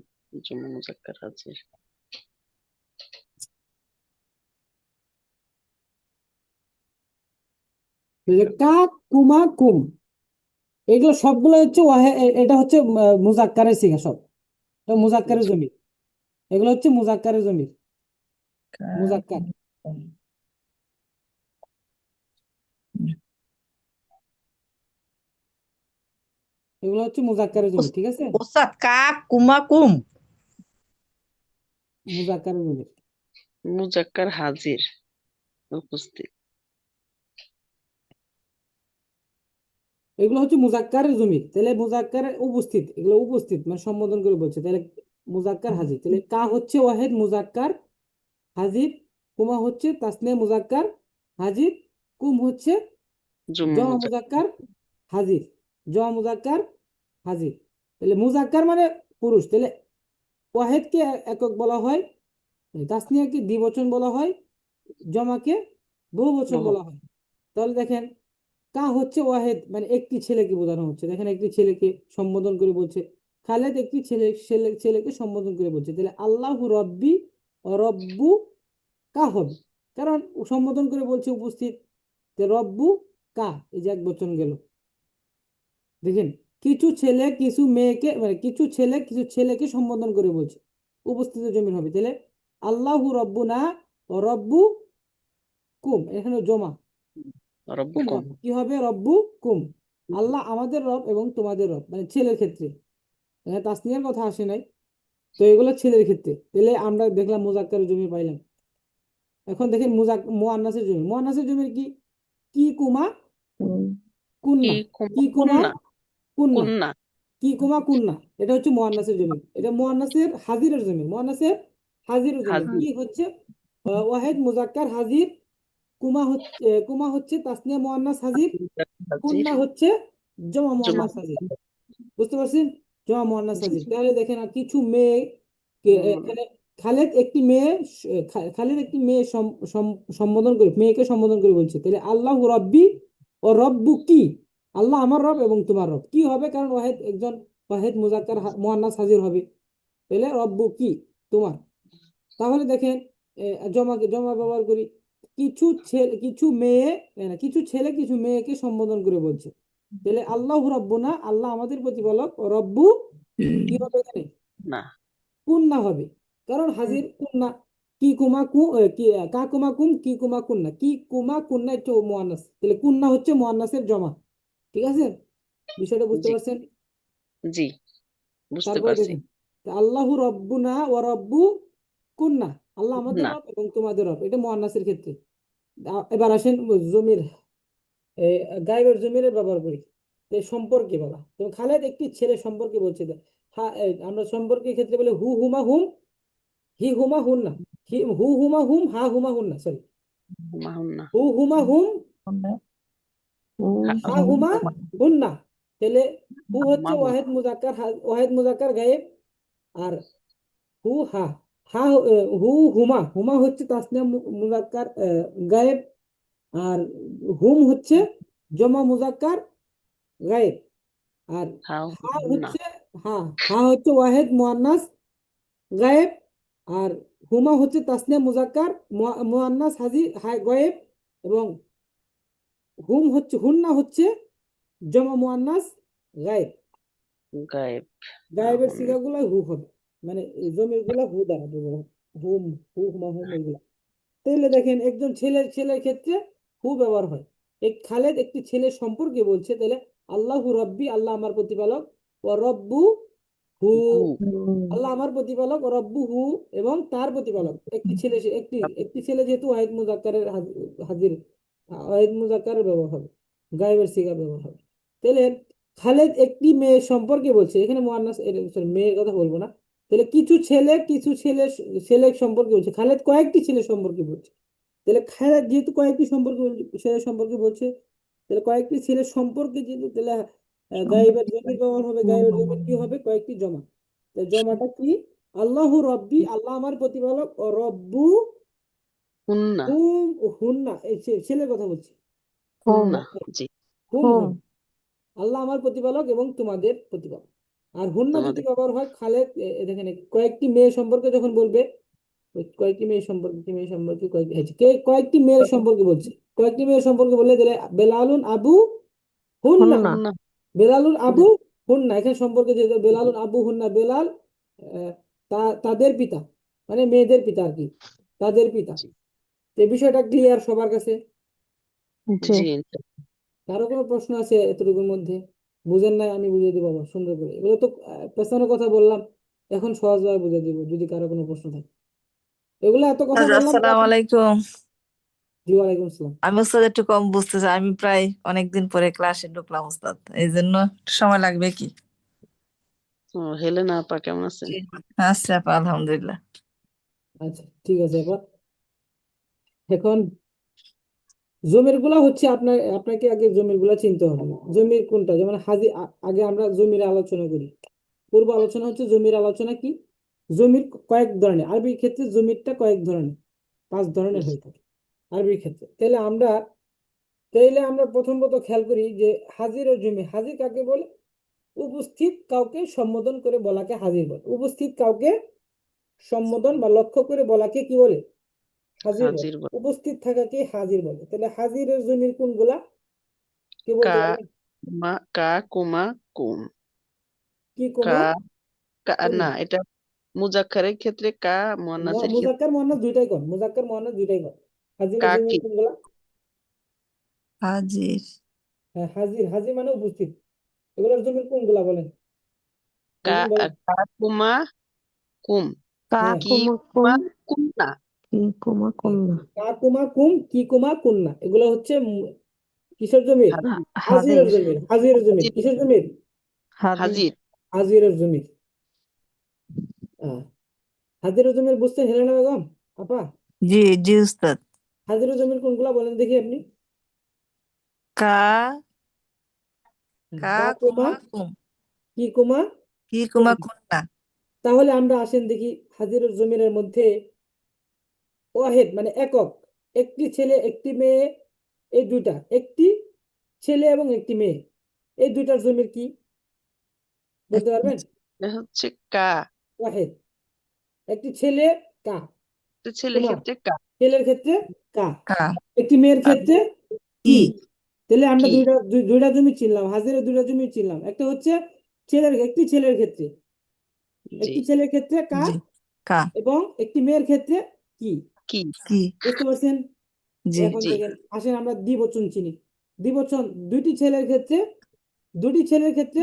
জমা মুজাক্কার হাজির। কা কুমা কুম, এগুলো সবগুলো হচ্ছে এটা হচ্ছে মুজাক্কারের সিগা সব। এটা মুজাক্কারের জমির, এগুলো হচ্ছে মুজাক্কারের জমির, মুজাক্কার। এগুলো হচ্ছে মুজাক্কারের জমির, ঠিক আছে? ওস্তাদ কাক কুমা কুম। মুজাক্কারের জমির, মুজাক্কার হাজির, উপস্থিত। এগুলো হচ্ছে মুজাক্কারের জমির, তাহলে মুজাক্কারের উপস্থিত, এগুলো উপস্থিত মানে সম্বোধন করে বলছে, তাহলে মুজাক্কার হাজির, তাহলে কা হচ্ছে ওয়াহেদ মুজাক্কার হাজির, কুমা হচ্ছে তাসনিয়া মুজাক্কার হাজির, কুম হচ্ছে জুম্মা জমা মুজাক্কার। মুজাক্কার হাজির, জমা মুজাক্কার হাজির। তাহলে মুজাক্কার মানে পুরুষ, তাহলে ওয়াহেদকে একক বলা হয়, তাসনিয়াকে দ্বিবচন বলা হয়, জমাকে বহুবচন বহু। বলা হয়। তাহলে দেখেন কা হচ্ছে ওয়াহেদ মানে একটি ছেলেকে বোঝানো হচ্ছে, দেখেন একটি ছেলেকে সম্বোধন করে বলছে, খালেদ একটি ছেলেকে সম্বোধন করে বলছে, তাহলে আল্লাহু রব্বি ও রব্বু কা হবে, কারণ ও সম্বোধন করে বলছে উপস্থিত, তো রব্বু কা, এই যে এক বচন গেল। দেখেন কিছু ছেলে কিছু মেয়েকে মানে কিছু ছেলেকে সম্বোধন করে বলছে, উপস্থিত জমির হবে, তাহলে আল্লাহু রব্বুনা ও রব্বু কুম, এখানে জমা কুম রব্বুকুম। হবে, কি হবে রব্বু কুম, আল্লাহ আমাদের রব এবং তোমাদের রব, মানে ছেলের ক্ষেত্রে, এখানে তাসনিয়ার কথা আসে নাই, তো এগুলো ছেলের ক্ষেত্রে, তাহলে আমরা দেখলাম মুজাক্কারের জমি পাইলাম। এখন দেখেন মুআন্নাসের জমি, মুআন্নাসের জমির কি, কি কুমা কি কুন্না, কুমা কি কুমা কুন্না। কুন্না, কুন্না। কি কুমা কুন্না, এটা হচ্ছে মুআন্নাসের জমি, এটা মুআন্নাসের হাজিরের জমি, মুআন্নাসের হাজিরের জমি হাজির। কি হচ্ছে ওয়াহেদ মুজাক্কার হাজির, কুমা হচ্ছে তাসনিয়া মুআন্নাস হাজির, হাজির। কুন্না হচ্ছে জমা জুম্মা। মুআন্নাস হাজির, বুঝতে পারছেন? জমা মুআন্নাস জি। হাজির। তাহলে দেখেন আর কিছু মেয়ে এখানে খালেদ একটি মেয়ে খালেদ একটি মেয়ে সম্বোধন করে, মেয়েকে সম্বোধন করে বলছে, তাহলে আল্লাহ রব্বি ও রব্বু কি, আল্লাহ আমার রব এবং তোমার রব, কি হবে কারণ ওয়াহেদ একজন ওয়াহেদ মুজাক্কার মুআন্নাস হাজির হবে, তাহলে রব্বু কি তোমার। তাহলে দেখেন জমা ব্যবহার করি, কিছু মেয়ে কিছু ছেলে কিছু মেয়েকে সম্বোধন করে বলছে, তাহলে আল্লাহ রব্বুনা আল্লাহ আমাদের প্রতিপালক, ও রব্বু কি হবে এখানে না। কুন্না হবে, কারণ হাজির কুন্না, কি কুমা কু কি কা কুমা কুম কি কুমা কুন্না, কি কুমা কুন্না হচ্ছে মুআন্নাস, তাহলে কুন্না হচ্ছে মুআন্নাসের জমা, ঠিক আছে? বিষয়টা বুঝতে জি। পারছেন? জি, বুঝতে তারপরে পারছি। দেখেন আল্লাহু রব্বুনা ও রব্বু কুন্না, আল্লাহ আমাদের না। রব এবং তোমাদের রব, এটা মুআন্নাসের ক্ষেত্রে। এবার আসেন জমির এই গায়েবের জমিরের ব্যবহার করি, তো এই সম্পর্কে বলা, তো খালেদ একটি ছেলে সম্পর্কে বলছে হ্যাঁ, আমরা সম্পর্কের ক্ষেত্রে বলে হু হুমা হুম, হি হুমা হুন না, হু হুমা হুম হা হুমা হুন না, সরি, মাহুন্না। হু হুমা হুম হা হুমা হুন না, তাহলে হু হচ্ছে মাহুন। ওয়াহেদ মুজাক্কার গায়েব, আর হু হা হা হু হুমা হুমা হচ্ছে তাসনিয়া মুজাক্কার গায়েব, আর হুম হচ্ছে জমা মুজাক্কার গায়েব, আর হাও হা না। হচ্ছে হা হা হচ্ছে ওয়াহেদ মুআন্নাস গায়েব, আর হুমা হচ্ছে তাসনিয়া মুজাক্কার মুআন্নাস গায়েব, এবং হুন্না হচ্ছে জমা মুআন্নাস গায়েব, গায়েব। গায়েবের মাহুন। সিগাগুলো হু হবে, মানে এই জমির গুলা হু দ্বারা বোঝানো, হুম হু হুমা হুম এগুলা। তাহলে দেখেন একজন ছেলের ক্ষেত্রে হু ব্যবহার হয়, খালেদ একটি ছেলের সম্পর্কে বলছে, তাহলে আল্লাহু রব্বি আল্লাহ আমার প্রতিপালক, ও রব্বু হু হু। আল্লাহ আমার প্রতিপালক, ও রব্বু হু এবং তার প্রতিপালক, একটি ছেলে যেহেতু ওয়াহিদ মুজাক্কারের হাজির, ওয়াহিদ মুজাক্কারের ব্যবহার হবে, গায়েবের সিগা ব্যবহার হবে, তাহলে খালেদ একটি মেয়ে সম্পর্কে বলছে, এখানে মুআন্নাস sorry, মেয়ের কথা বলবো না, তাহলে কিছু ছেলে সম্পর্কে বলছে, খালেদ কয়েকটি ছেলে সম্পর্কে বলছে, তাহলে খালেদ যেহেতু কয়েকটি ছেলে সম্পর্কে বলছে, তাহলে কয়েকটি ছেলে সম্পর্কে যেহেতু, তাহলে গায়েবের জমির ব্যবহার হবে, গায়েবের জমির কি হবে কয়েকটি জমা, তো জমাটা কি আল্লাহু রব্বি আল্লাহ আমার প্রতিপালক, ও রব্বু হুন্না। হুম হুন্না, এই ছেলের কথা বলছি, হুন্না। জি। হুম আল্লাহ আমার প্রতিপালক এবং তোমাদের প্রতিপালক, আর হুন্না যদি তোমাদের। ব্যবহার হয় খালেদ দেখেন কয়েকটি মেয়ে সম্পর্কে যখন বলবে, ওই কয়েকটি মেয়ের সম্পর্কে বলছে, কয়েকটি মেয়ের সম্পর্কে বললে দিলে বেলালুন আবু হুন্না, হুন্না। বেলালুন আবু হুন্না, এখানে সম্পর্কে যে বেলালুন আবু হুন্না, বেলাল আহ, তাদের পিতা, মানে মেয়েদের পিতা আর কি, তাদের পিতা। জি। তো এই বিষয়টা ক্লিয়ার সবার কাছে? জি। জি। কারো কোনো প্রশ্ন আছে এতটুকুর মধ্যে? বুঝেন নাই, আমি বুঝিয়ে দিব আবার সুন্দর করে। এগুলো তো পেছনের কথা বললাম, এখন সহজভাবে বুঝিয়ে দিব যদি কারো কোনো প্রশ্ন থাকে। এগুলো এত কথা বললাম তো আসসালামু আপনি। আলাইকুম। জি ওয়ালাইকুম আসসালাম। আমি উস্তাদ একটু কম বুঝতেছি, আমি প্রায় অনেকদিন পরে ক্লাসে ঢুকলাম উস্তাদ, এই জন্য একটু সময় লাগবে কি? ও, হেলেনা আপা কেমন আছেন? জি। আচ্ছা আপা, আলহামদুলিল্লাহ। আচ্ছা ঠিক আছে এবার। এখন জমির গুলা হচ্ছে আপনাকে আগে জমির গুলা চিনতে হবে। জমির কোনটা, যেমন আগে আমরা জমির আলোচনা করি। পূর্ব আলোচনা হচ্ছে জমির আলোচনা কি। জমির কয়েক ধরনের, আরবির ক্ষেত্রে জমিরটা কয়েক ধরনের, 5 ধরনের হয়ে থাকে আরবির ক্ষেত্রে। তাইলে আমরা প্রথমত খেয়াল করি যে হাজির ও জমি। হাজির কাকে বলে? উপস্থিত কাউকে সম্বোধন করে বলাকে হাজির বলে। উপস্থিত কাউকে সম্বোধন বা লক্ষ্য করে বলাকে কি বলে? হাজির বলে। হাজির বল। উপস্থিত থাকাকে হাজির বলে। তাহলে হাজিরের জমির কোনগুলা কে কা বলতে পারবেন? মা কা কুমা কুম। কি কা কমা কা কুম। না, এটা মুজাক্কারের ক্ষেত্রে কা, মুয়ান্নাসের ক্ষেত্রে মুজাক্কার মুয়ান্নাস দুইটাই কম, মুজাক্কার মুয়ান্নাস দুইটাই কম। হাজিরের কা জমির কি। কোনগুলা? হাজির। হ্যাঁ হাজির, হাজির মানে উপস্থিত। এগুলোর জমির কোনগুলা বলেন, কা বলেন বলেন। কা কুমা কুম। কা হ্যাঁ কি কুমু কুম। কুমা কুম না। কি কুমা কুম হ্যাঁ, না। কা কুমা কুম, কি কুমা কুন না, এগুলো হচ্ছে কিসের জমির? হাজির। হাজিরের হাজির। জমির। হাজিরের জমির হাজির। কিসের জমির? হাজির। হাজির। হাজিরের জমির। আহ, হাজিরের জমির বুঝতে হেলেনা বেগম আপা, জি জি উস্তাদ। হাজিরের জমির কোনগুলা বলেন দেখি আপনি। কা হ্যাঁ, কা কা কুমা কুমা কুম। কি কুমা কি কুন। কুমা কুম না। তাহলে আমরা আসেন দেখি হাজিরের জমিরের মধ্যে ওয়াহেদ মানে একক, একটি ছেলে একটি মেয়ে, এই দুইটা, একটি ছেলে এবং একটি মেয়ে, এই দুইটার জমির কি বলতে একটি পারবেন? এটা হচ্ছে কা। ওয়াহেদ, একটি ছেলে কা তো ছেলের কুমা, ক্ষেত্রে কা। ছেলের ক্ষেত্রে কা, কা। একটি মেয়ের আর ক্ষেত্রে কি। কি। তাহলে আমরা কি। দুইটা জমি চিনলাম, হাজিরের দুইটা জমি চিনলাম। একটা হচ্ছে একটি ছেলের ক্ষেত্রে, জি। একটি ছেলের ক্ষেত্রে কা, জি। কা। এবং একটি মেয়ের ক্ষেত্রে কি। কি। কি। বুঝতে পারছেন? জি। এখন জি। দেখেন আসেন আমরা দ্বিবচন চিনি। দ্বিবচন দুইটি ছেলের ক্ষেত্রে, দুটি ছেলের ক্ষেত্রে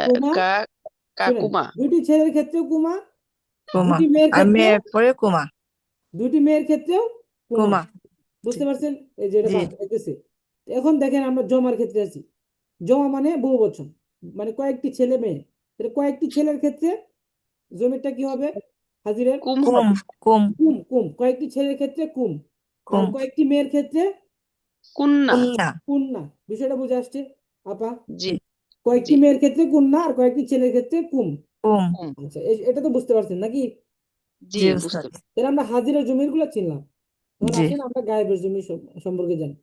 কুমা। কা শুনেন, কাকুমা। দুটি ছেলের ক্ষেত্রেও কুমা, কুমা। দুটি মেয়ের আর ক্ষেত্রেও, মেয়ের পরে কুমা। দুটি মেয়ের ক্ষেত্রেও কুমা। কুমা। জি। বুঝতে পারছেন? এই যে এটা জি। বাদ হইতেছে। এখন দেখেন আমরা জমার ক্ষেত্রে আছি। জমা মানে বহু বচন, মানে কয়েকটি ছেলে মেয়ে। তাহলে কয়েকটি ছেলের ক্ষেত্রে জমিটা কি হবে হাজিরের? কুম কুম। হবে। কুম। কুম। কুম কয়েকটি ছেলের ক্ষেত্রে কুম, আর কুম। কয়েকটি মেয়ের ক্ষেত্রে কুন্না। কুন্না। কুন্না। বিষয়টা বুঝে আসছে আপা? জি। কয়েকটি জি। মেয়ের ক্ষেত্রে কুন্না আর কয়েকটি ছেলের ক্ষেত্রে কুম। কুম। কুম। আচ্ছা এটা তো বুঝতে পারছেন নাকি? জি, জি বুঝতে উস্তাদ। পারছি। তাহলে আমরা হাজিরের জমির গুলো চিনলাম। এখন জি। আসেন আমরা গায়েবের জমি সম্পর্কে জানি।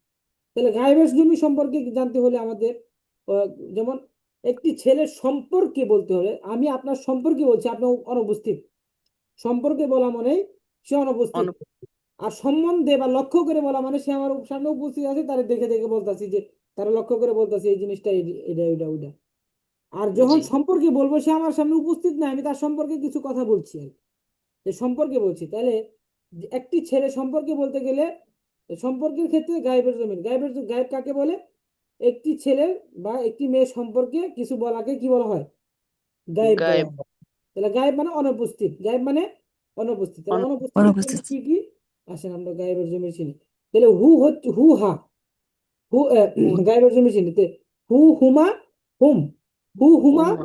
তাহলে গায়েবের জমি সম্পর্কে জানতে হলে আমাদের আহ, যেমন একটি ছেলের সম্পর্কে বলতে হলে, আমি আপনার সম্পর্কে বলছি, আপনি অনুপস্থিত। সম্পর্কে বলা মানে সে অনুপস্থিত। অনু- আর সম্বন্ধে বা লক্ষ্য করে বলা মানে সে আমার সামনে উপস্থিত আছে, তারা দেখে দেখে বলতেছি যে, তারা লক্ষ্য করে বলতেছি এই জিনিসটা এটা এটা ওইটা। আর যখন জি। সম্পর্কে বলবো সে আমার সামনে উপস্থিত না, আমি তার সম্পর্কে কিছু কথা বলছি আর কি। এই সম্পর্কে বলছি। তাহলে যে একটি ছেলে সম্পর্কে বলতে গেলে সম্পর্কের ক্ষেত্রে গায়েব কাকে বলে? একটি ছেলে বা একটি মেয়ে সম্পর্কে কিছু বলাকে কি বলা হয়? গায়েব বলা গায়েব। হয়। তাহলে গায়েব মানে অনুপস্থিত, গায়েব মানে অনুপস্থিত। তাহলে অনুপস্থিতের জন্য অনুপস্থিত। কি কি? আসেন আমরা গায়েবের জমি চিনি। তাহলে হু হচ্ছে হু হা, হু গায়েবের জমি চিনি। হু হুমা হুম, হু হুমা হুম।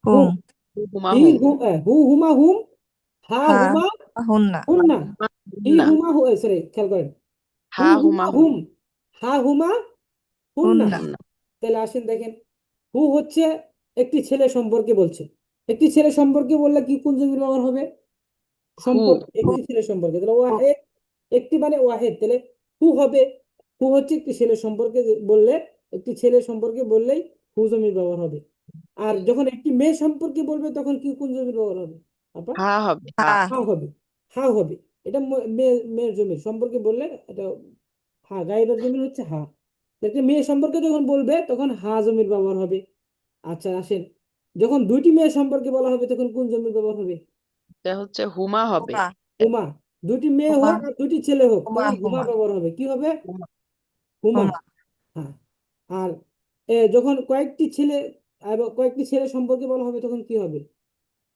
হুম। হুম, হুমা হি হুম। হু হুমা হুম, হা হা হুমা হুন্না। হুন্না, হি না। হুমা সরি খেয়াল করেন, হু হা হুমা হুমা হুম। হুম, হা হুমা হুন্না। হুন্না। হুন্না। তাহলে আসেন দেখেন, হু হচ্ছে একটি ছেলে সম্পর্কে বলছে। একটি ছেলে সম্পর্কে বললে কি কোন জমির ব্যবহার হবে? হু। সম্পর্ক, একটি ছেলে সম্পর্কে। তাহলে ওয়াহেদ, একটি মানে ওয়াহেদ। তাহলে হু হবে। হু হচ্ছে একটি ছেলে সম্পর্কে বললে, একটি ছেলে সম্পর্কে বললেই হু জমির ব্যবহার হবে। আর যখন একটি মেয়ে সম্পর্কে বলবে তখন কি কোন জমির ব্যবহার হবে আপা? হা হবে। হা। হা। হা হবে। হা হবে। এটা মেয়ের জমির সম্পর্কে বললে এটা হা, গায়েবের জমির হচ্ছে হা। একটা মেয়ে সম্পর্কে যখন বলবে তখন হা জমির ব্যবহার হবে। আচ্ছা আসেন, যখন দুইটি মেয়ে সম্পর্কে বলা হবে তখন কোন জমির ব্যবহার হবে? এটা হচ্ছে হুমা হবে। হুমা। হুমা। দুটি মেয়ে হুমা। হোক আর দুটি ছেলে হোক হুমা। তখন হুমা হুমা। ব্যবহার হবে। কি হবে? হুমা। হুমা। হুমা। হ্যাঁ। আর যখন কয়েকটি ছেলে সম্পর্কে বলা হবে তখন কি হবে?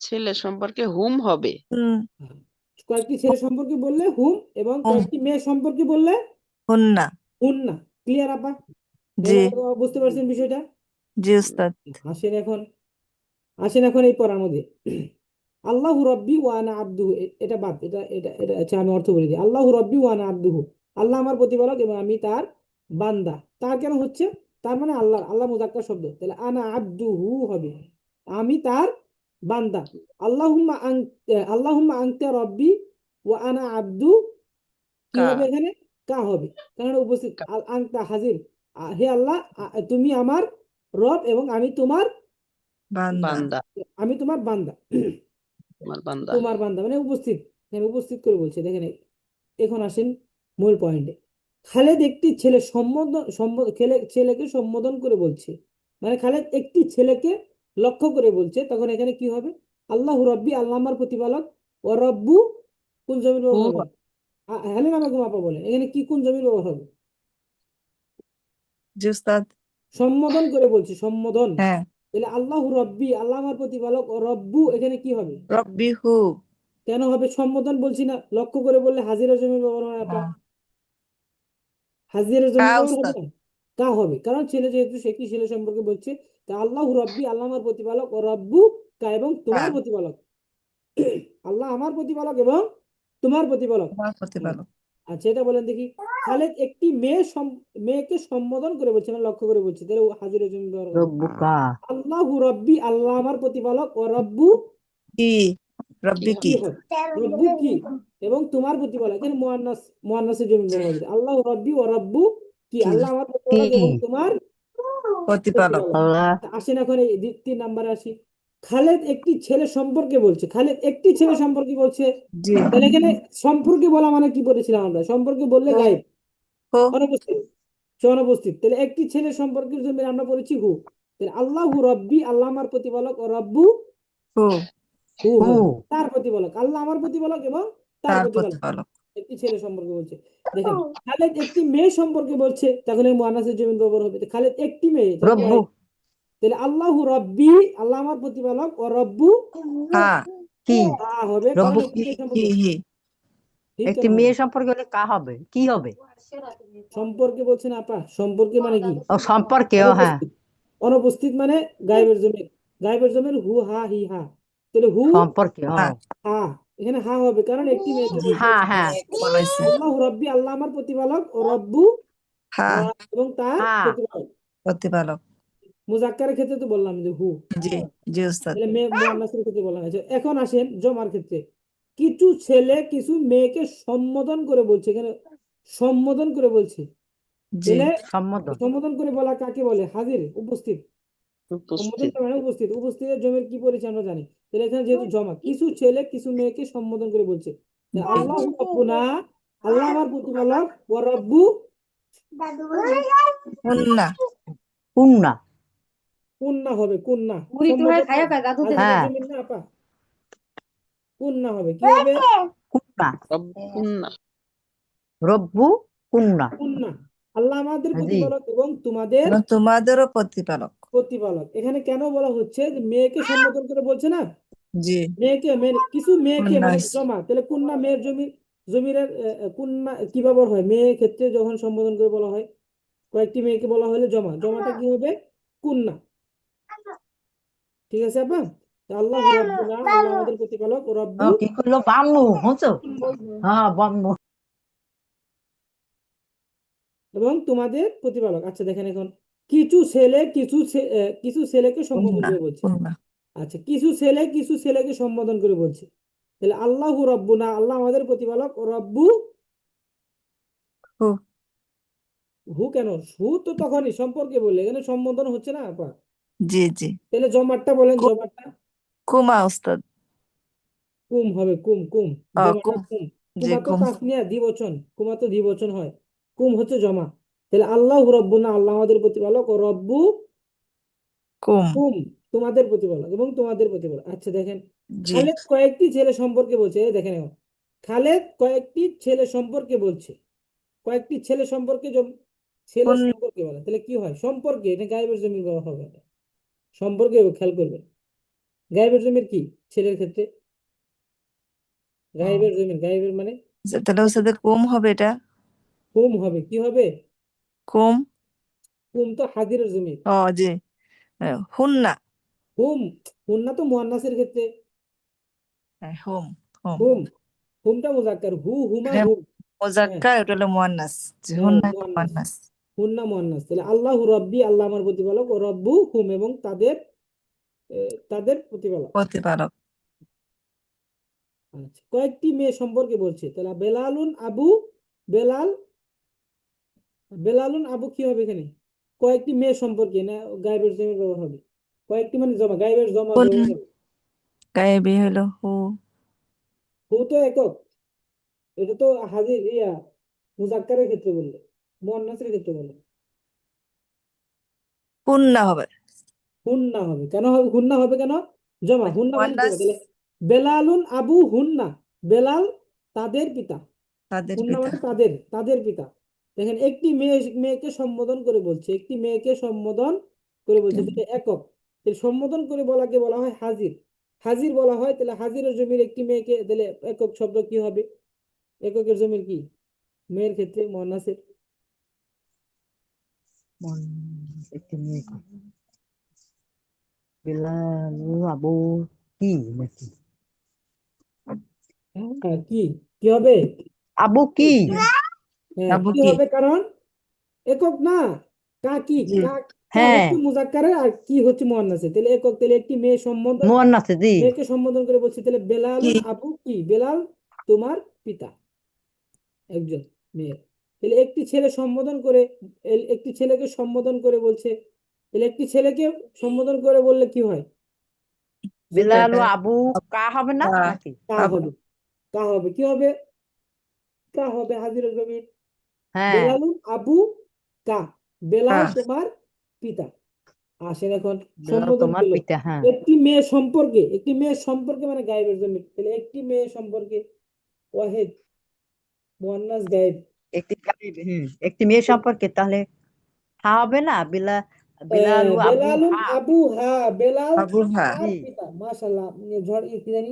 ছেলে সম্পর্কে হুম হবে। হুম হ্যাঁ। কয়েকটি ছেলে সম্পর্কে বললে হুম, এবং হুম কয়েকটি মেয়ে সম্পর্কে বললে হুন্না। হুন্না। ক্লিয়ার আপা? জি বুঝতে পারছেন বিষয়টা? জি উস্তাদ। আসেন এখন আসেন এখন এই পড়ার মধ্যে। আল্লাহু রব্বি ওয়া আনা আব্দুহু, এটা বাদ, এটা আচ্ছা আমি অর্থ বলে দিই। আল্লাহু রব্বি ওয়া আনা আব্দুহু, আল্লাহ আমার প্রতিপালক এবং আমি তার বান্দা। তার কেন হচ্ছে? তার মানে আল্লাহ, আল্লাহ মুযাক্কার শব্দ, তাহলে আনা আব্দুহু হবে, আমি তার বান্দা। আল্লাহুম্মা আনতা রব্বি ওয়া আনা আব্দু, কি কা হবে এখানে? কা হবে, কারণ এটা উপস্থিত। কা- আনতা হাজির, হে আল্লাহ, তুমি আমার রব এবং আমি তোমার, বান্দা। বান্দা, আমি তোমার বান্দা। আমার বান্দা। তোমার বান্দা মানে উপস্থিত, এখানে উপস্থিত করে বলছে, দেখেন। এখন আসেন মূল পয়েন্টে। খালেদ একটি ছেলে ছেলেকে সম্বোধন করে বলছে, মানে খালেদ একটি ছেলেকে লক্ষ্য করে বলছে, তখন এখানে কি হবে? আল্লাহু রব্বি, আল্লাহ আমার প্রতিপালক, ও রব্বু, কোন জমির ব্যবহার হবে? হেলেন আমাকে মাপা বলেন, এখানে কি কোন জমির ব্যবহার হবে? জি উস্তাদ। সম্বোধন করে বলছে, সম্বোধন। হ্যাঁ। তাহলে আল্লাহু রব্বি, আল্লাহ আমার প্রতিপালক, ও রব্বু, এখানে কি হবে? রব্বি হু। কেন হবে? সম্বোধন বলছি না, লক্ষ্য করে বললে হাজিরা জমির ব্যবহার হয় আপা, হাজিরা কা জমির ব্যবহার হবে উস্তাদ। না? কা হবে, কারণ ছেলে যেহেতু, সে কি ছেলে সম্পর্কে বলছে। তা আল্লাহু রব্বি, আল্লাহ আমার প্রতিপালক, ও রব্বু কা, এবং তোমার হ্যাঁ প্রতিপালক। আল্লাহ আমার প্রতিপালক এবং তোমার প্রতিপালক। তোমার হুম। প্রতিপালক। আচ্ছা, এটা বলেন দেখি। খালেদ একটি মেয়েকে সম্বোধন করে বলছে, মানে লক্ষ্য করে বলছে, তাহলে হাজিরা জমি ব্যবহার হবে। রব্বুকা আল্লাহু রব্বি, আল্লাহ আমার প্রতিপালক, ও রব্বু, কি রব্বি কি কি। হবে? রব্বু কি, এবং তোমার প্রতিপালক, এখানে মুয়ান্নাসের জমি ব্যবহার হয়েছে। আল্লাহ রব্বি ও রব্বু কি, কি আল্লাহ আমার কি প্রতিপালক এবং তোমার প্রতিপালক। প্রতিপালক। আল্লাহ আসেন এখন এই 3 নম্বরে আসি। খালেদ একটি ছেলে সম্পর্কে বলছে, খালেদ একটি ছেলে সম্পর্কে বলছে, জি তাহলে এখানে সম্পর্কে বলা মানে কি বলেছিলাম আমরা? সম্পর্কে বললে গায়েব, হো। অনুপস্থিত, সে অনুপস্থিত। তাহলে একটি ছেলে সম্পর্কের জন্য আমরা বলেছি হু। তাহলে আল্লাহু রব্বি, আল্লাহ আমার প্রতিপালক, ও রব্বু, হু হু হু হবে তার প্রতিপালক, আল্লাহ আমার প্রতিপালক এবং তার তার প্রতিপালক। প্রতিপালক। একটি ছেলে সম্পর্কে বলছে। দেখেন, খালেদ একটি মেয়ে সম্পর্কে বলছে, তখন এই মুয়ান্নাসের জমিন ব্যবহার হবে। তো খালেদ একটি মেয়ে, তাহলে রব্বু গায়েব। তাহলে আল্লাহু রব্বি, আল্লাহ আমার প্রতিপালক, ও রব্বু হ্যাঁ। কি তা হবে, কারণ রব্বু একটি কি মেয়ে হি সম্পর্কে। হি। ঠিক একটি কেন হবে? মেয়ে সম্পর্কে হলে কা হবে কি হবে সম্পর্কে বলছেন আপা, সম্পর্কে মানে কি? ও সম্পর্কে ও হ্যাঁ অনুপস্থিত, অনুপস্থিত মানে গায়েবের জমির, গায়েবের জমির হু হা হি হা। তাহলে হু সম্পর্কে ও হ্যাঁ। হা, এখানে হা হবে, কারণ একটি মেয়েকে জি বলতে হ্যাঁ হচ্ছে। হ্যাঁ বলাইছে। আল্লাহ রব্বি, আল্লাহ আমার প্রতিপালক, ও রব্বু, হ্যাঁ এবং তার হ্যাঁ প্রতিপালক। প্রতিপালক। মুজাক্কারের ক্ষেত্রে তো বললাম যে হু, জি জি উস্তাদ। তাহলে মেয়ে মুয়ান্নাসের ক্ষেত্রে বলা হয়েছে। এখন আসেন জমার ক্ষেত্রে। কিছু ছেলে কিছু মেয়েকে সম্বোধন করে বলছে, এখানে সম্বোধন করে বলছে। জি তাহলে সম্বোধন সম্বোধন করে বলা কাকে বলে? হাজির, উপস্থিত। সম্বোধন উপস্থিত। মানে উপস্থিত, উপস্থিতের জমির কি পরিচয় আমরা জানি। তাহলে এখানে যেহেতু জমা, কিছু ছেলে কিছু মেয়েকে সম্বোধন করে বলছে, তাহলে আল্লাহ রব্বুনা, আল্লাহ আমার প্রতিপালক, ও রব্বু, হুন্না। কুন্না কুন্না হবে, কুন্না। মুড়ি তো হয় সম্বোধন খায়া খায় দাদু হাজিরের হ্যাঁ জমির না আপা, কুন্না হবে, কি হবে? কুন্না রব্বুন্না। রব্বু কুন্না কুন্না। আল্লাহ আমাদের জি প্রতিপালক এবং তোমাদের এবং তোমাদেরও প্রতিপালক। প্রতিপালক। এখানে কেন বলা হচ্ছে যে মেয়েকে সম্বোধন করে বলছে না? জি কিছু মেয়েকে হুন্না মানে হইছে। জমা, তাহলে কুন্না মেয়ের জমিরের কুন্না কি ব্যবহার হয় মেয়ের ক্ষেত্রে যখন সম্বোধন করে বলা হয়? কয়েকটি মেয়েকে বলা হলে জমাটা কি হবে? কুন্না। ঠিক আছে আপা? তা আল্লাহ রব্বুনা, আল্লাহ আমাদের প্রতিপালক, ও রব্বু, কি করলো বাম্মু হচ্ছে কুন্না, হ্যাঁ বাম্মু এবং তোমাদের প্রতিপালক। আচ্ছা দেখেন এখন, কিছু ছেলেকে সম্বোধন হুন্না করে বলছে। হুন্না। আচ্ছা, কিছু ছেলেকে সম্বোধন করে বলছে, তাহলে আল্লাহু রব্বুনা, আল্লাহ আমাদের প্রতিপালক, ও রব্বু, হু। হু কেন? হু তো তখনই সম্পর্কে বললে, এখানে সম্বোধন হচ্ছে না আপা। জি জি। তাহলে জমাটটা বলেন, কু- জমাটটা। কুমা উস্তাদ। কুম হবে, কুম কুম, জমাটা কুম। কুম। জি কুমা তো কুম। তাসনিয়া, দ্বিবচন, কুমা তো দ্বিবচন হয়, কুম হচ্ছে জমা। তাহলে আল্লাহু রব্বুনা, আল্লাহ আমাদের প্রতিপালক, ও রব্বু, কুম। কুম, তোমাদের প্রতিপালক এবং তোমাদের প্রতিপালক। আচ্ছা দেখেন, জি খালেদ কয়েকটি ছেলে সম্পর্কে বলছে, এই দেখেন এখন, খালেদ কয়েকটি ছেলে সম্পর্কে বলছে, কয়েকটি ছেলে সম্পর্কে ছেলে হুন সম্পর্কে বলে, তাহলে কি হয়? সম্পর্কে, এটা গায়েবের জমির ব্যবহার হবে না। সম্পর্কে খেয়াল করবেন, গায়েবের জমির কি ছেলের ক্ষেত্রে? গায়েবের জমির, গায়েবের মানে তাহলে হচ্ছে যে কুম হবে এটা, কুম হবে, কি হবে? কুম। কুম তো হাজিরের জমির। ও জি, হুন্না। হুম, হুন্না তো মুয়ান্নাসের ক্ষেত্রে। হুম হুম। হুম, হুমটা মুজাক্কার, হুমা হ্যাঁ, হুম। হ্যাঁ, মোজাক্কার ওটা হলো মুয়ান্নাস, যে হ্যাঁ হুন্না এটা মুয়ান্নাস, মুয়ান্নাস। হুন্না মুয়ান্নাস। তাহলে আল্লাহু রব্বি, আল্লাহ আমার প্রতিপালক, ও রব্বু হুম, এবং তাদের তাদের প্রতিপালক। প্রতিপালক। আচ্ছা, কয়েকটি মেয়ে সম্পর্কে বলছে, তাহলে বেলালুন আবু, বেলাল, বেলালুন আবু কি হবে এখানে? কয়েকটি মেয়ে সম্পর্কে না গায়েবের জমির ব্যবহার হবে? কয়েকটি মানে জমা, গায়েবের জমা হুন ব্যবহার হবে। গায়েবী হলো হু। হু তো একক, এটা তো হাজির মুজাক্কারের ক্ষেত্রে বললে, মুয়ান্নাসের ক্ষেত্রে বললে হুন্না হবে। হুন্না হবে। কেন হবে হুন্না হবে কেন? জমা, ওই যে হুন্না মানে জমা। মুয়ান্নাস, তাহলে বেলালুন আবু হুন্না, বেলাল তাদের পিতা, তাদের হুন্না পিতা। মানে তাদের, তাদের পিতা। দেখেন, একটি মেয়েকে সম্বোধন করে বলছে, একটি মেয়েকে সম্বোধন করে বলছে, তাহলে একক। তাহলে সম্বোধন করে বলাকে বলা হয় হাজির, হাজির বলা হয়। তাহলে হাজিরের জমির একটি মেয়েকে, তাহলে একক শব্দ কি হবে? এককের জমির কি মেয়ের ক্ষেত্রে মুয়ান্নাসের? একটি মেয়ে বিলালু আবু কি নাকি হ্যাঁ, কি কি হবে? আবু কি কি? হ্যাঁ, আবু কি কি। হবে? কারণ একক না, কা কি, জি। কা হ্যাঁ হচ্ছে মুজাক্কারে আর কি হচ্ছে মুয়ান্নাসে। তাহলে একক, তাহলে একটি মেয়ে সম্বোধন, মুয়ান্নাসে জি মেয়েকে সম্বোধন করে বলছে, তাহলে কি বেলালুন আবু কি, বেলাল তোমার পিতা, একজন মেয়ে। তাহলে একটি ছেলে সম্বোধন করে, একটি ছেলেকে সম্বোধন করে বলছে, তাহলে একটি ছেলেকে সম্বোধন করে বললে কি হয়? বিলালু আবু কা হবে না কা। নাকি কা আবু। হবে, কা হবে, কি হবে? কা হবে হাজিরের জমির। হ্যাঁ বেলালুন আবু কা, কা। বেলাল তোমার পিতা। আসেন এখন বিলাল সম্বোধন তোমার পেল, পিতা হ্যাঁ একটি মেয়ে সম্পর্কে, একটি মেয়ে সম্পর্কে মানে গায়েবের জন্য, তাহলে একটি মেয়ে সম্পর্কে ওয়াহিদ, মুয়ান্নাস গায়েব। একটি মেয়ে সম্পর্কে তাহলে হা হবে না বিলালু আবু বেলালুন হা আবু হা, বেলাল আবু হা। তার জি পিতা। মাশাআল্লাহ, আপনি ঝড় কি জানি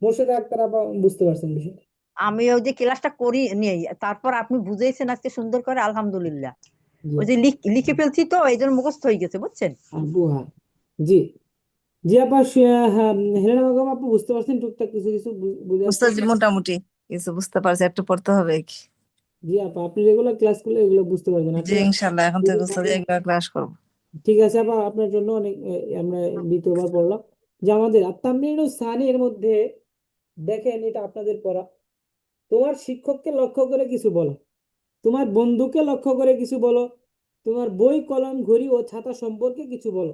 মোর্শেদা আক্তার আপা বুঝতে পারছেন বিষয়টা। আমি ওই যে ক্লাসটা করি নিয়ে তারপর আপনি বুঝেছেন আজকে সুন্দর করে আলহামদুলিল্লাহ জি, ওই যে লিখে ফেলছি তো এই জন্য মুখস্থ হয়ে গেছে বুঝছেন আবু হা, জি। জি আপা, হ্যাঁ, হেলেনা বেগম আপু বুঝতে পারছেন টুকটাক কিছু কিছু বুঝে আসছে? বুঝতে মোটামুটি কিছু বুঝতে পারছি, একটু পড়তে হবে কি। জি আপা, আপনি রেগুলার ক্লাস করলে এগুলো বুঝতে পারবেন জি আপনি। ইনশাল্লাহ এখন থেকে উস্তাদ এগুলা ক্লাস করবো। ঠিক আছে আপা, আপনার জন্য অনেক আমরা দ্বিতীয়বার পড়লাম যে আমাদের আত-তামরীনুস সানি এর মধ্যে দেখেন, এটা আপনাদের পড়া, তোমার শিক্ষককে লক্ষ্য করে কিছু বলো, তোমার বন্ধুকে লক্ষ্য করে কিছু বলো, তোমার বই কলম ঘড়ি ও ছাতা সম্পর্কে কিছু বলো,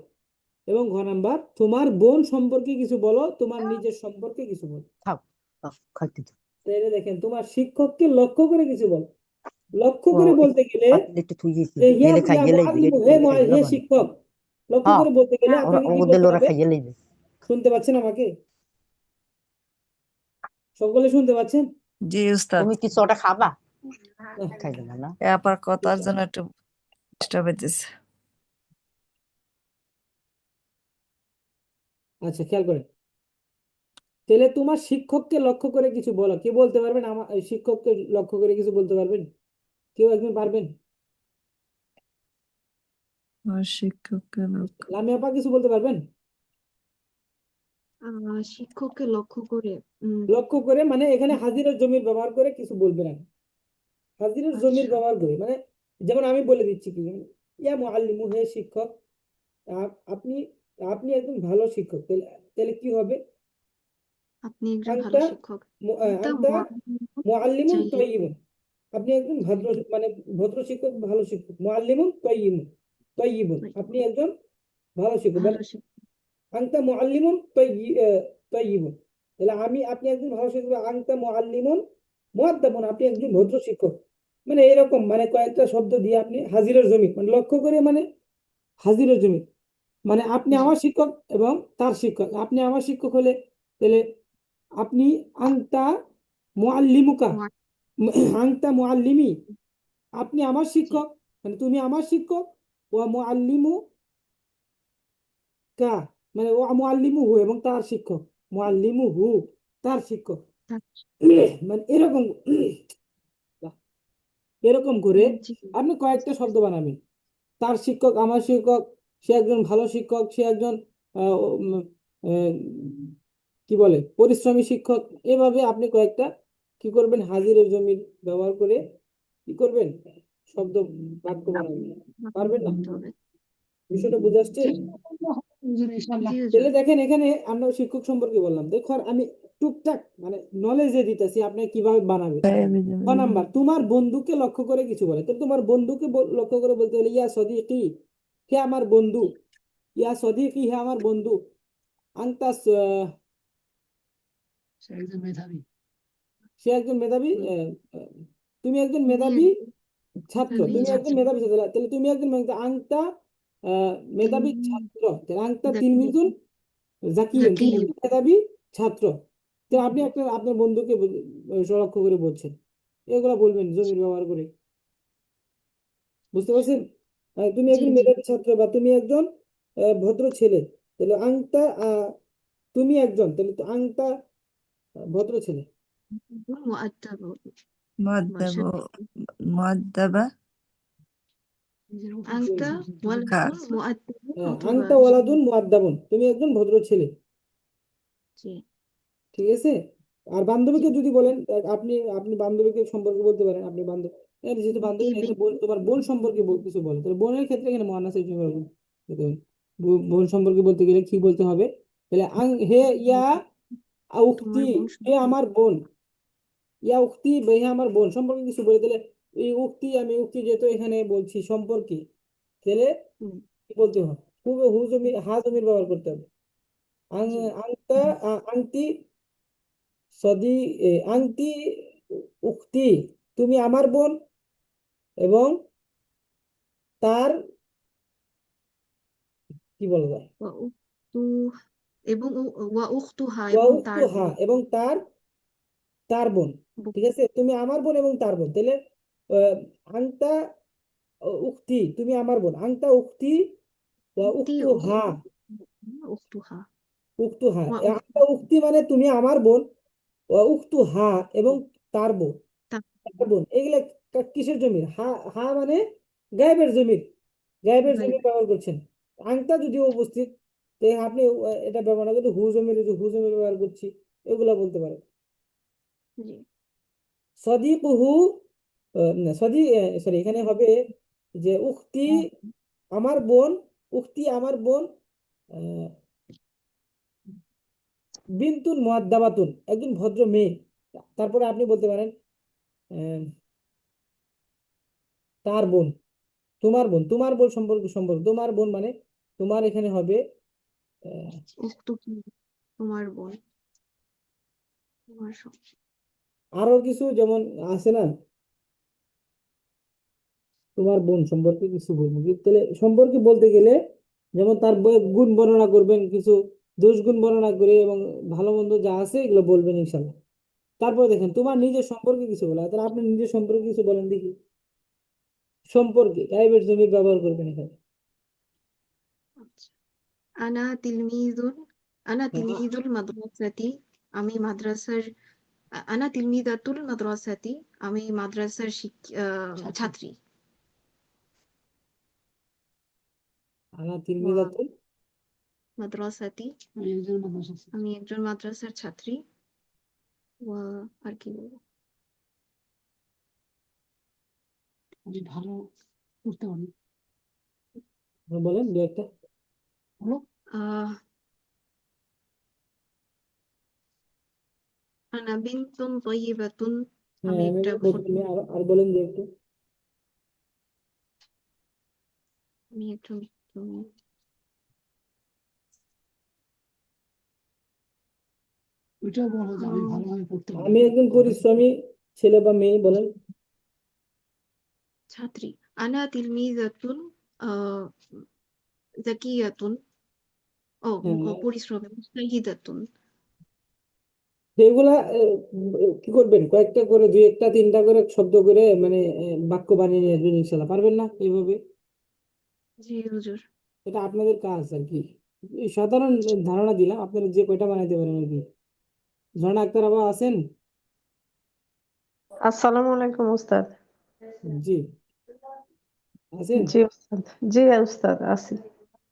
এবং ঘ নাম্বার, তোমার বোন সম্পর্কে কিছু বলো, তোমার নিজের সম্পর্কে কিছু বলো। থাক খাইতে দাও। তাহলে দেখেন, তোমার শিক্ষককে লক্ষ্য করে কিছু বলো। লক্ষ্য ও করে বলতে গেলে একটু থুই গেছি যে ইয়া এলে খাই ইয়া গেলেই মুআল্লিমু, একটু হে এলে খাই গেলে হে বানি শিক্ষক, লক্ষ্য হ্যাঁ করে বলতে গেলে আপনাকে কি ওদের বলতে ওরা হবে? খাইয়ে লইবে শুনতে পাচ্ছেন আমাকে? সকলে শুনতে পাচ্ছেন? জি উস্তাদ। তুমি কিছু ওটা খাবা আহ, খাই দেবে না এ আপার কথার জন্য একটু ডিস্টার্ব হইতেছে। আচ্ছা, খেয়াল করেন, তাহলে তোমার শিক্ষককে লক্ষ্য করে কিছু বলো, কে বলতে পারবেন? আমার এই শিক্ষককে লক্ষ্য করে কিছু বলতে পারবেন? কেউ একজন পারবেন? আমার শিক্ষককে লক্ষ্য। লামি আপা কিছু বলতে পারবেন? শিক্ষককে লক্ষ্য করে, লক্ষ্য করে মানে এখানে হাজিরের জমির ব্যবহার করে কিছু বলবেন না, হাজিরের জমির আচ্ছা, ব্যবহার করে মানে, যেমন আমি বলে দিচ্ছি কি, ইয়া মুআল্লিমু, হে শিক্ষক, আপনি, আপনি একজন ভালো শিক্ষক। তাহলে তাহলে কি হবে? আপনি একজন ভালো আনতা শিক্ষক। আনতা মুআল্লিমুন যাই তাইয়িবুন, আপনি একজন ভদ্র, মানে ভদ্র শিক্ষক, ভালো শিক্ষক। মুআল্লিমুন তাইয়িবুন, তাইয়িবুন, আপনি একজন ভালো শিক্ষক। ভালো শিক্ষক। আনতা মুআল্লিমুন তাইয়িবুন, তাহলে আপনি একজন ভালো শিক্ষক। আনতা মুআল্লিমুন মুআদ্দাবুন, আপনি একজন ভদ্র শিক্ষক। মানে এরকম, মানে কয়েকটা শব্দ দিয়ে আপনি হাজিরের জমি, মানে লক্ষ্য করে মানে হাজিরের জমি, মানে আপনি জি, আমার শিক্ষক এবং তার শিক্ষক। আপনি আমার শিক্ষক হলে তাহলে আপনি আনতা মুআল্লিমুকা, মা- আনতা মুআল্লিমি, আপনি আমার জি, শিক্ষক। মানে তুমি আমার শিক্ষক, ওয়া মুআল্লিমু কা, মানে ও মুআল্লিমু হু এবং তার শিক্ষক, মুআল্লিমু হু তার শিক্ষক, মানে এরকম এরকম করে জি আপনি কয়েকটা শব্দ বানাবেন। তার শিক্ষক, আমার শিক্ষক, সে একজন ভালো শিক্ষক, সে একজন আহ, উম, আহ, কি বলে পরিশ্রমী শিক্ষক। এভাবে আপনি কয়েকটা কি করবেন, হাজিরের জমির ব্যবহার করে কি করবেন, শব্দ বাক্য বানাবেন। পারবেন না? করতে হবে। বিষয়টা বুঝে আসছে? চেষ্টা করলে হবে হুজুর ইনশাল্লাহ। জি হুজুর। তাহলে দেখেন, এখানে আমরা শিক্ষক সম্পর্কে বললাম, দেখুন আমি টুকটাক মানে নলেজ দিতেছি আপনি কিভাবে বানাবেন। ক নাম্বার, তোমার বন্ধুকে লক্ষ্য করে কিছু বলে, তো তোমার বন্ধুকে লক্ষ্য করে বলতে হলে ইয়া সদিকি, হে আমার বন্ধু, ইয়া সদিকি, হে আমার বন্ধু, আন্তা সে একজন মেধাবী। সে একজন মেধাবী, তুমি একজন তুমি মেধাবী ছাত্র, মেধাবী তুমি একজন ছাত্র। মেধাবী ছাত্র, তাহলে তুমি একজন আংতা মেধাবী ছাত্র, তাহলে আংতা জাকি তিলমিজুন জাকিয়ুন, জাকি তুমি একজন মেধাবী ছাত্র। তো আপনি আপনার বন্ধুকে লক্ষ্য করে বলছেন, এগুলা বলবেন জমির ব্যবহার করে। বুঝতে পারছেন? তুমি জি একজন জি মেধাবী ছাত্র বা তুমি একজন ভদ্র ছেলে, তাহলে আংতা তুমি একজন, তাহলে তো আংতা ভদ্র ছেলে। মুআদ্দাব মুআদ্দাব মাশাআল্লাহ। মুআদ্দাবা নিজের উপর আনতা কা ওয়ালাদুন মুআদ্দাবুন অথবা আংতা ওয়ালাদুন মুআদ্দাবুন, তুমি একজন ভদ্র ছেলে। জি ঠিক আছে? আর জি বান্ধবীকে যদি বলেন, আপনি আপনি বান্ধবীকে সম্পর্কে বলতে পারেন, আপনি বান্ধব, যেহেতু বান্ধবী না, বিবি এখানে তোমার বোন সম্পর্কে কিছু বলে, তাহলে বোনের ক্ষেত্রে এখানে মুআন্নাসের জন্য বোন সম্পর্কে বলতে গেলে কি বলতে হবে, তাহলে হে ইয়া উখতি, তোমার বোন হে আমার বোন, ইয়া উক্তি হে আমার বোন সম্পর্কে কিছু বলে, তাহলে এই উক্তি, আমি উক্তি যেহেতু এখানে বলছি সম্পর্কে, তাহলে হুম, কি বলতে হবে, হু জমির, হা জমির ব্যবহার করতে হবে। জি আংতা আংতি সদি আংটি উক্তি, তুমি আমার বোন এবং তার কি বলা যায়, ওয়া উখতু এবং ওয়া উখতুহা ওয়া এবং তার উখতুহা বোন এবং তার বোন। ঠিক আছে, তুমি আমার বোন এবং তার বোন, তাহলে আহ, আংতা উক্তি, তুমি আমার বোন, আংতা উক্তি ওয়া উক্তি উখতুহা, উখতুহা উখতুহা, ওয়া আংতা উক্তি মানে তুমি আমার বোন, ওয়া উখতুহা এবং তার বোন, বোন। এগুলা কিসের জমির, হা, হা মানে গায়েবের জমির, গায়েবের গাইব জমির ব্যবহার করছেন। আংটা যদিও উপস্থিত, তো আপনি এটা ব্যবহার না করতে হু জমির, যে হু জমির ব্যবহার করছি, এগুলা বলতে পারেন। জি সদিকুহু সদি সরি, এখানে হবে যে উক্তি আমার বোন, উক্তি আমার বোন, আহ, বিনতুন মুআদ্দাবাতুন একজন ভদ্র মেয়ে। তারপরে আপনি বলতে পারেন আহ, তার বোন, তোমার বোন, তোমার বোন সম্পর্ক, তোমার বোন মানে তোমার এখানে হবে আহ, উখতু কি তোমার বোন তোমার আরো কিছু যেমন আছে না, তোমার বোন সম্পর্কে কিছু বলবো তাহলে সম্পর্কে বলতে গেলে, যেমন তার গুণ বর্ণনা করবেন, কিছু দোষ গুণ বর্ণনা করে এবং ভালো মন্দ যা আছে এগুলো বলবেন ইনশাল্লাহ। তারপর দেখেন তোমার নিজের সম্পর্কে কিছু বলা, তাহলে আপনি নিজের সম্পর্কে কিছু বলেন দেখি। সম্পর্কে গায়েবের জমি ব্যবহার করবেন এখানে। আচ্ছা। আনা তিলমিজুন আনা হ্যাঁ, তিলমিজুল মাদ্রাসাতি আমি মাদ্রাসার আনা তিলমিজাতুল মাদ্রাসাতি আমি মাদ্রাসার ছাত্রী। ছাত্রী আনা ওয়া তিলমিজাতুল, মাদ্রাসাতি আমি একজন মাদ্রাসা ছাত্রী। আমি একজন মাদ্রাসার ছাত্রী ওয়া আর কি বলবো আমি ভালো করতে পারি। বলেন দু একটা। বলো। আহ আনা বিনতুন তয়্যিবাতুন হ্যাঁ, আমি আমি একটা এগুলো বলতে পারি, আর বলেন দু একটু। আমি একজন ওইটাও বলো যে আমি ভালোভাবে পড়তে পারি। আমি একজন পরিশ্রমী ছেলে বা মেয়ে, বলেন। ছাত্রী আনা তিলমিজাতুন আহ জাকিয়াতুন ও হ্যাঁ, পরিশ্রমী মুজতাহিদাতুন সেগুলা কি করবেন, কয়েকটা করে দুই একটা তিনটা করে শব্দ করে মানে বাক্য বানিয়ে নিয়ে আসবেন, ইনশাল্লাহ পারবেন না এইভাবে? জি হুজুর। এটা আপনাদের কাজ আর কি। এই সাধারণ ধারণা দিলাম, আপনারা যে কয়টা বানাইতে পারেন আর কি। ঝর্ণা আক্তার আবার আছেন? আসসালামু আলাইকুম উস্তাদ। জি আছেন। জি উস্তাদ, জি উস্তাদ আছি।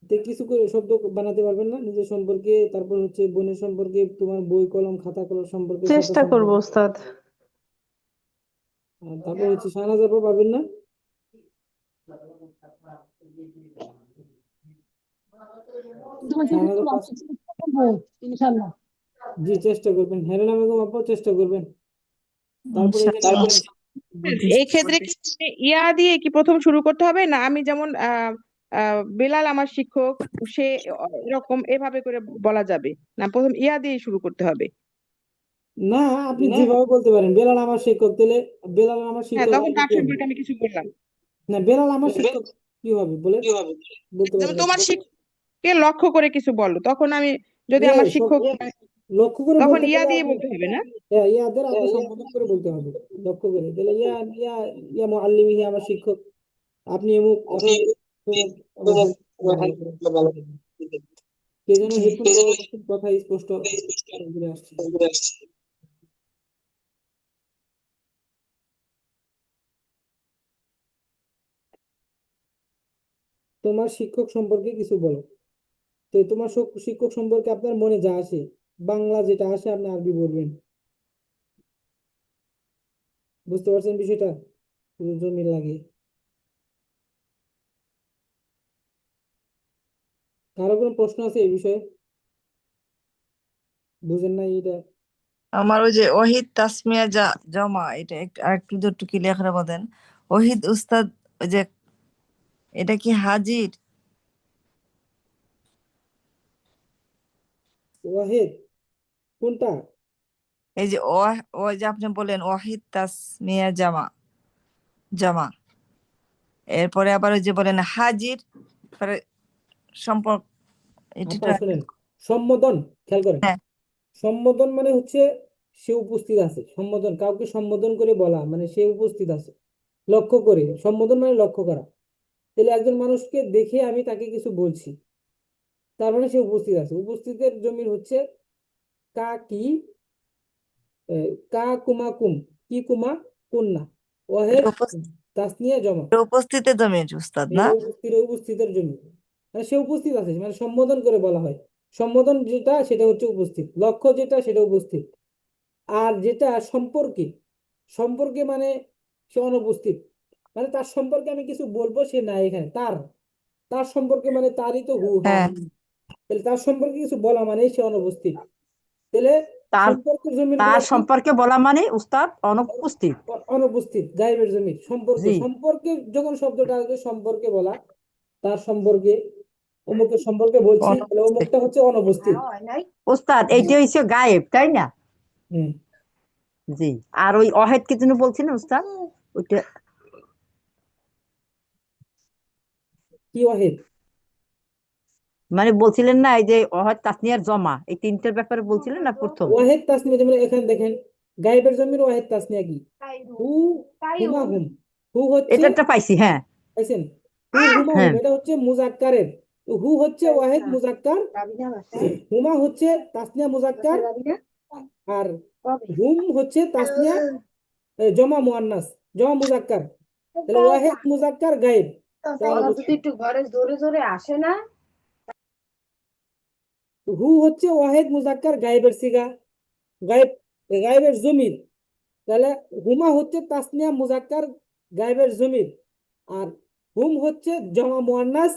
তো কিছু করে শব্দ বানাতে পারবেন না নিজের সম্পর্কে, তারপর হচ্ছে বোনের সম্পর্কে, তোমার বই কলম খাতা কলম সম্পর্কে, খাতা চেষ্টা করব সম্পর্কে, উস্তাদ। আর তারপর হচ্ছে শাহনাজ আপা পারবেন না? তোমাকে শাহনাজ একটু আপা আমি চেষ্টা করবো ইনশাল্লাহ। জি চেষ্টা করবেন, হেরেন বেগম আপা চেষ্টা করবেন। তারপরে এখানে ইনশাআল্লাহ। আমাদের এই ক্ষেত্রে কি মানে ইয়া দিয়ে কি প্রথম শুরু করতে হবে, না আমি যেমন বেলাল আমার শিক্ষক, সে এরকম এভাবে করে বলা যাবে, না প্রথম ইয়া দিয়ে শুরু করতে হবে? না, আপনি যেভাবে বলতে পারেন, বেলাল আমার শিক্ষক, তাহলে বেলাল আমার হ্যাঁ, শিক্ষক তখন আপনি তার কি হবে? সম্পর্কে আমি কিছু বললাম। না, বেলাল আমার শিক্ষক কি হবে বলে বলতে যেমন পারবেন? তোমার শিক্ষককে লক্ষ্য করে কিছু বলো, তখন আমি যদি ইয়ে আমার সব শিক্ষক, লক্ষ্য করে তখন বলতে ইয়া গেলে দিয়ে আপনি বলতে হবে না? ইয়াদের আগে সম্বোধন করে বলতে হবে, লক্ষ্য করে, তাহলে ইয়া ইয়া ইয়া মুআল্লিমি, হে আমার শিক্ষক, আপনি এমুক অমুক তমুক আমার হাবিব, ভালো করে কে যেন জি। হেডফোন ব্যবহার করছেন, কথা স্পষ্ট করে আসছে। তোমার শিক্ষক সম্পর্কে কিছু বলো। তো তোমার শিক্ষক সম্পর্কে আপনার মনে যা আসে, বাংলা যেটা আসে আপনি আরবি বলবেন। বুঝতে পারছেন বিষয়টা? শুধু জমি লাগে। কারো কোনো প্রশ্ন আছে এই বিষয়ে? বুঝেন না এটা? আমার ওই যে ওহিদ তাসমিয়া জমা, এটা একটু আরেকটু যদি একটু ক্লিয়ার করে বলেন। ওহিদ উস্তাদ, ওই যে এটা কি হাজির? ওয়াহেদ কোনটা? এই যে ওই যে আপনি বলেন ওয়াহিদ তাসমিয়া জামা জামা, এরপরে আবার ওই যে বলেন হাজির, পরে সম্পর্ক, আপা এটা। শুনেন, সম্বোধন খেয়াল করেন। হ্যাঁ, সম্বোধন মানে হচ্ছে সে উপস্থিত আছে, সম্বোধন কাউকে সম্বোধন করে বলা মানে সে উপস্থিত আছে, লক্ষ্য করে, সম্বোধন মানে লক্ষ্য করা। তাহলে একজন মানুষকে দেখে আমি তাকে কিছু বলছি, তার মানে সে উপস্থিত আছে। উপস্থিতের জমির হচ্ছে কা কি, কা কুমা কুম, কি কুমা কুন না, ওয়াহেদ এটা তাসনিয়া জমা, এটা উপস্থিতের জমির উস্তাদ না? এটা উপস্থিতের জন্য, মানে সে উপস্থিত আছে, মানে সম্বোধন করে বলা হয়। সম্বোধন যেটা সেটা হচ্ছে উপস্থিত, লক্ষ্য যেটা সেটা উপস্থিত। আর যেটা সম্পর্কে, সম্পর্কে মানে সে অনুপস্থিত, মানে তার সম্পর্কে আমি কিছু বলবো সে নাই এখানে, তার তার সম্পর্কে মানে তারই তো হু হা, হ্যাঁ, তাহলে তার সম্পর্কে কিছু বলা মানে সে অনুপস্থিত। তাহলে তার সম্পর্কের জমির তার গুলা কি? সম্পর্কে বলা মানে উস্তাদ অনুপস্থিত। অনুপস্থিত, গায়েবের জমির সম্পর্কে, জি। সম্পর্কে যখন শব্দটা আসবে সম্পর্কে বলা, তার সম্পর্কে, অমুকের সম্পর্কে বলছি, তাহলে অনুপস্থিত। অমুকটা হচ্ছে অনুপস্থিত। উস্তাদ এইটা হচ্ছে গায়েব, তাই না? হম। জি। আর ওই অহেদ কি যেন বলছিলেন উস্তাদ? ওইটা কি ওয়াহেদ? মানে বলছিলেন না, এই যে অহেদ তাসনিয়ার জমা, এই তিনটার ব্যাপারে বলছিলেন না প্রথম? ওয়াহেদ তাসনিয়া, যেমন এখানে দেখেন, গায়েবের জমির ওয়াহেদ তাসনিয়া কি? হু, হুমা হুম। হু হচ্ছে, এটা একটা পাইছি, হ্যাঁ। পাইছেন? হু হুমা হুম, হ্যাঁ। এটা হচ্ছে মুজাক্কারের। তো হু হচ্ছে ওয়াহেদ মুজাক্কার, হুমা হচ্ছে তাসনিয়া মুজাক্কার, আর হুম হচ্ছে তাসনিয়া জমা মুয়ান্নাস, জমা মুজাক্কার। তাহলে ওয়াহেদ মুজাক্কার গায়েব, তা অনুপস্থিত। হু হচ্ছে ওয়াহেদ মুজাক্কার গায়েবের সিগা, গায়েব, গায়েবের জমির। তাহলে হুমা হচ্ছে তাসনিয়া মুজাক্কার গায়েবের জমির, আর হুম হচ্ছে জমা মুয়ান্নাস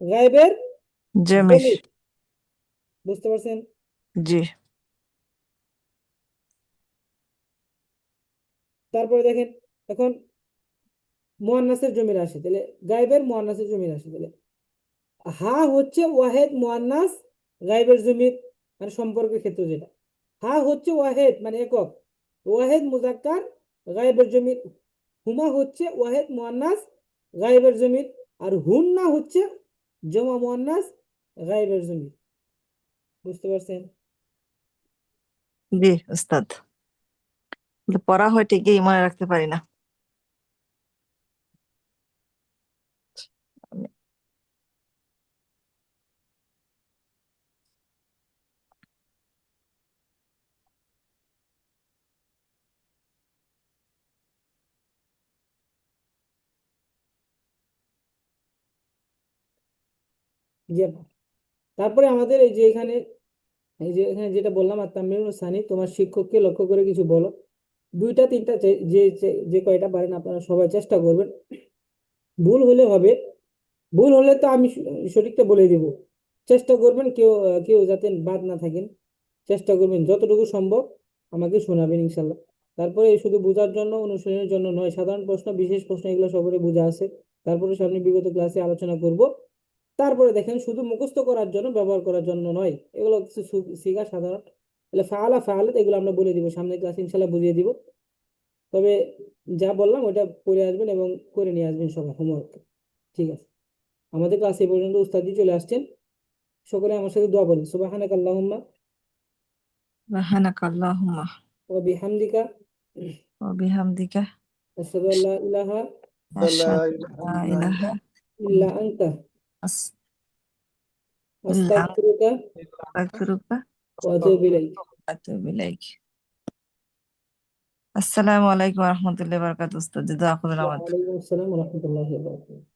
গায়েবের জমির। জমির। বুঝতে পারছেন? জি। তারপরে দেখেন, এখন মুয়ান্নাসের জমির আসে, তাহলে গায়েবের মুয়ান্নাসের জমির আসে, তাহলে হা হচ্ছে ওয়াহেদ মুয়ান্নাস গায়েবের জমির, মানে সম্পর্কের ক্ষেত্রে যেটা। হা হচ্ছে ওয়াহেদ মানে একক, ওয়াহেদ মুজাক্কার গায়েবের জমির। হুমা হচ্ছে ওয়াহেদ মুয়ান্নাস গায়েবের জমির, আর হুন্না হচ্ছে জমা মুয়ান্নাস গায়েবের জমির। বুঝতে পারছেন? জি উস্তাদ, কিন্তু পড়া হয় ঠিকই, মনে রাখতে পারি না। জি আপা। তারপরে আমাদের এই যে এখানে যেটা বললাম, আর তামিমুল সানি, তোমার শিক্ষককে লক্ষ্য করে কিছু বলো। দুইটা তিনটা যে কয়টা পারেন আপনারা সবাই চেষ্টা করবেন। ভুল হলে হবে, ভুল হলে তো আমি সঠিকটা বলে দিব। চেষ্টা করবেন কেউ যাতে বাদ না থাকেন। চেষ্টা করবেন যতটুকু সম্ভব আমাকে শোনাবেন ইনশাল্লাহ। তারপরে এই শুধু বোঝার জন্য, অনুশীলনের জন্য নয়, সাধারণ প্রশ্ন, বিশেষ প্রশ্ন, এগুলো সবারই বোঝা আছে। তারপরে সামনে বিগত ক্লাসে আলোচনা করব। তারপরে দেখেন, শুধু মুখস্থ করার জন্য, ব্যবহার করার জন্য নয়, এগুলো কিছু শিখা সাধারণ। তাহলে ফাআলা ফাআলাত এগুলো আমরা বলে দিব সামনে ক্লাসে, ইনশাল্লাহ বুঝিয়ে দিব। তবে যা বললাম ওটা পড়ে আসবেন এবং করে নিয়ে আসবেন সবাই হোমওয়ার্ক। ঠিক আছে, আমাদের ক্লাস এই পর্যন্ত। উস্তাদি চলে আসছেন। সকলে আমার সাথে দোয়া বলেন, সুবহানাকা আল্লাহুম্মা সুবহানাকা আল্লাহুম্মা ওয়া বিহামদিকা ওয়া বিহামদিকা আশহাদু আল্লা ইলাহা আশহাদু আল্লা ইলাহা ইল্লা আনতা আস- ইল্লা আস্তাগফিরুকা আস্তাগফিরুকা ওয়া আতুবু ইলাইক। ওয়া আতুবু ইলাইক। আসসালামু আলাইকুম ওয়া রাহমাতুল্লাহি ওয়া বারাকাতুহু। উস্তাদ, দোয়া করবেন ওয়া আমাদের। আলাইকুম আসসালাম ওয়া রাহমাতুল্লাহি ওয়া বারাকাতুহু।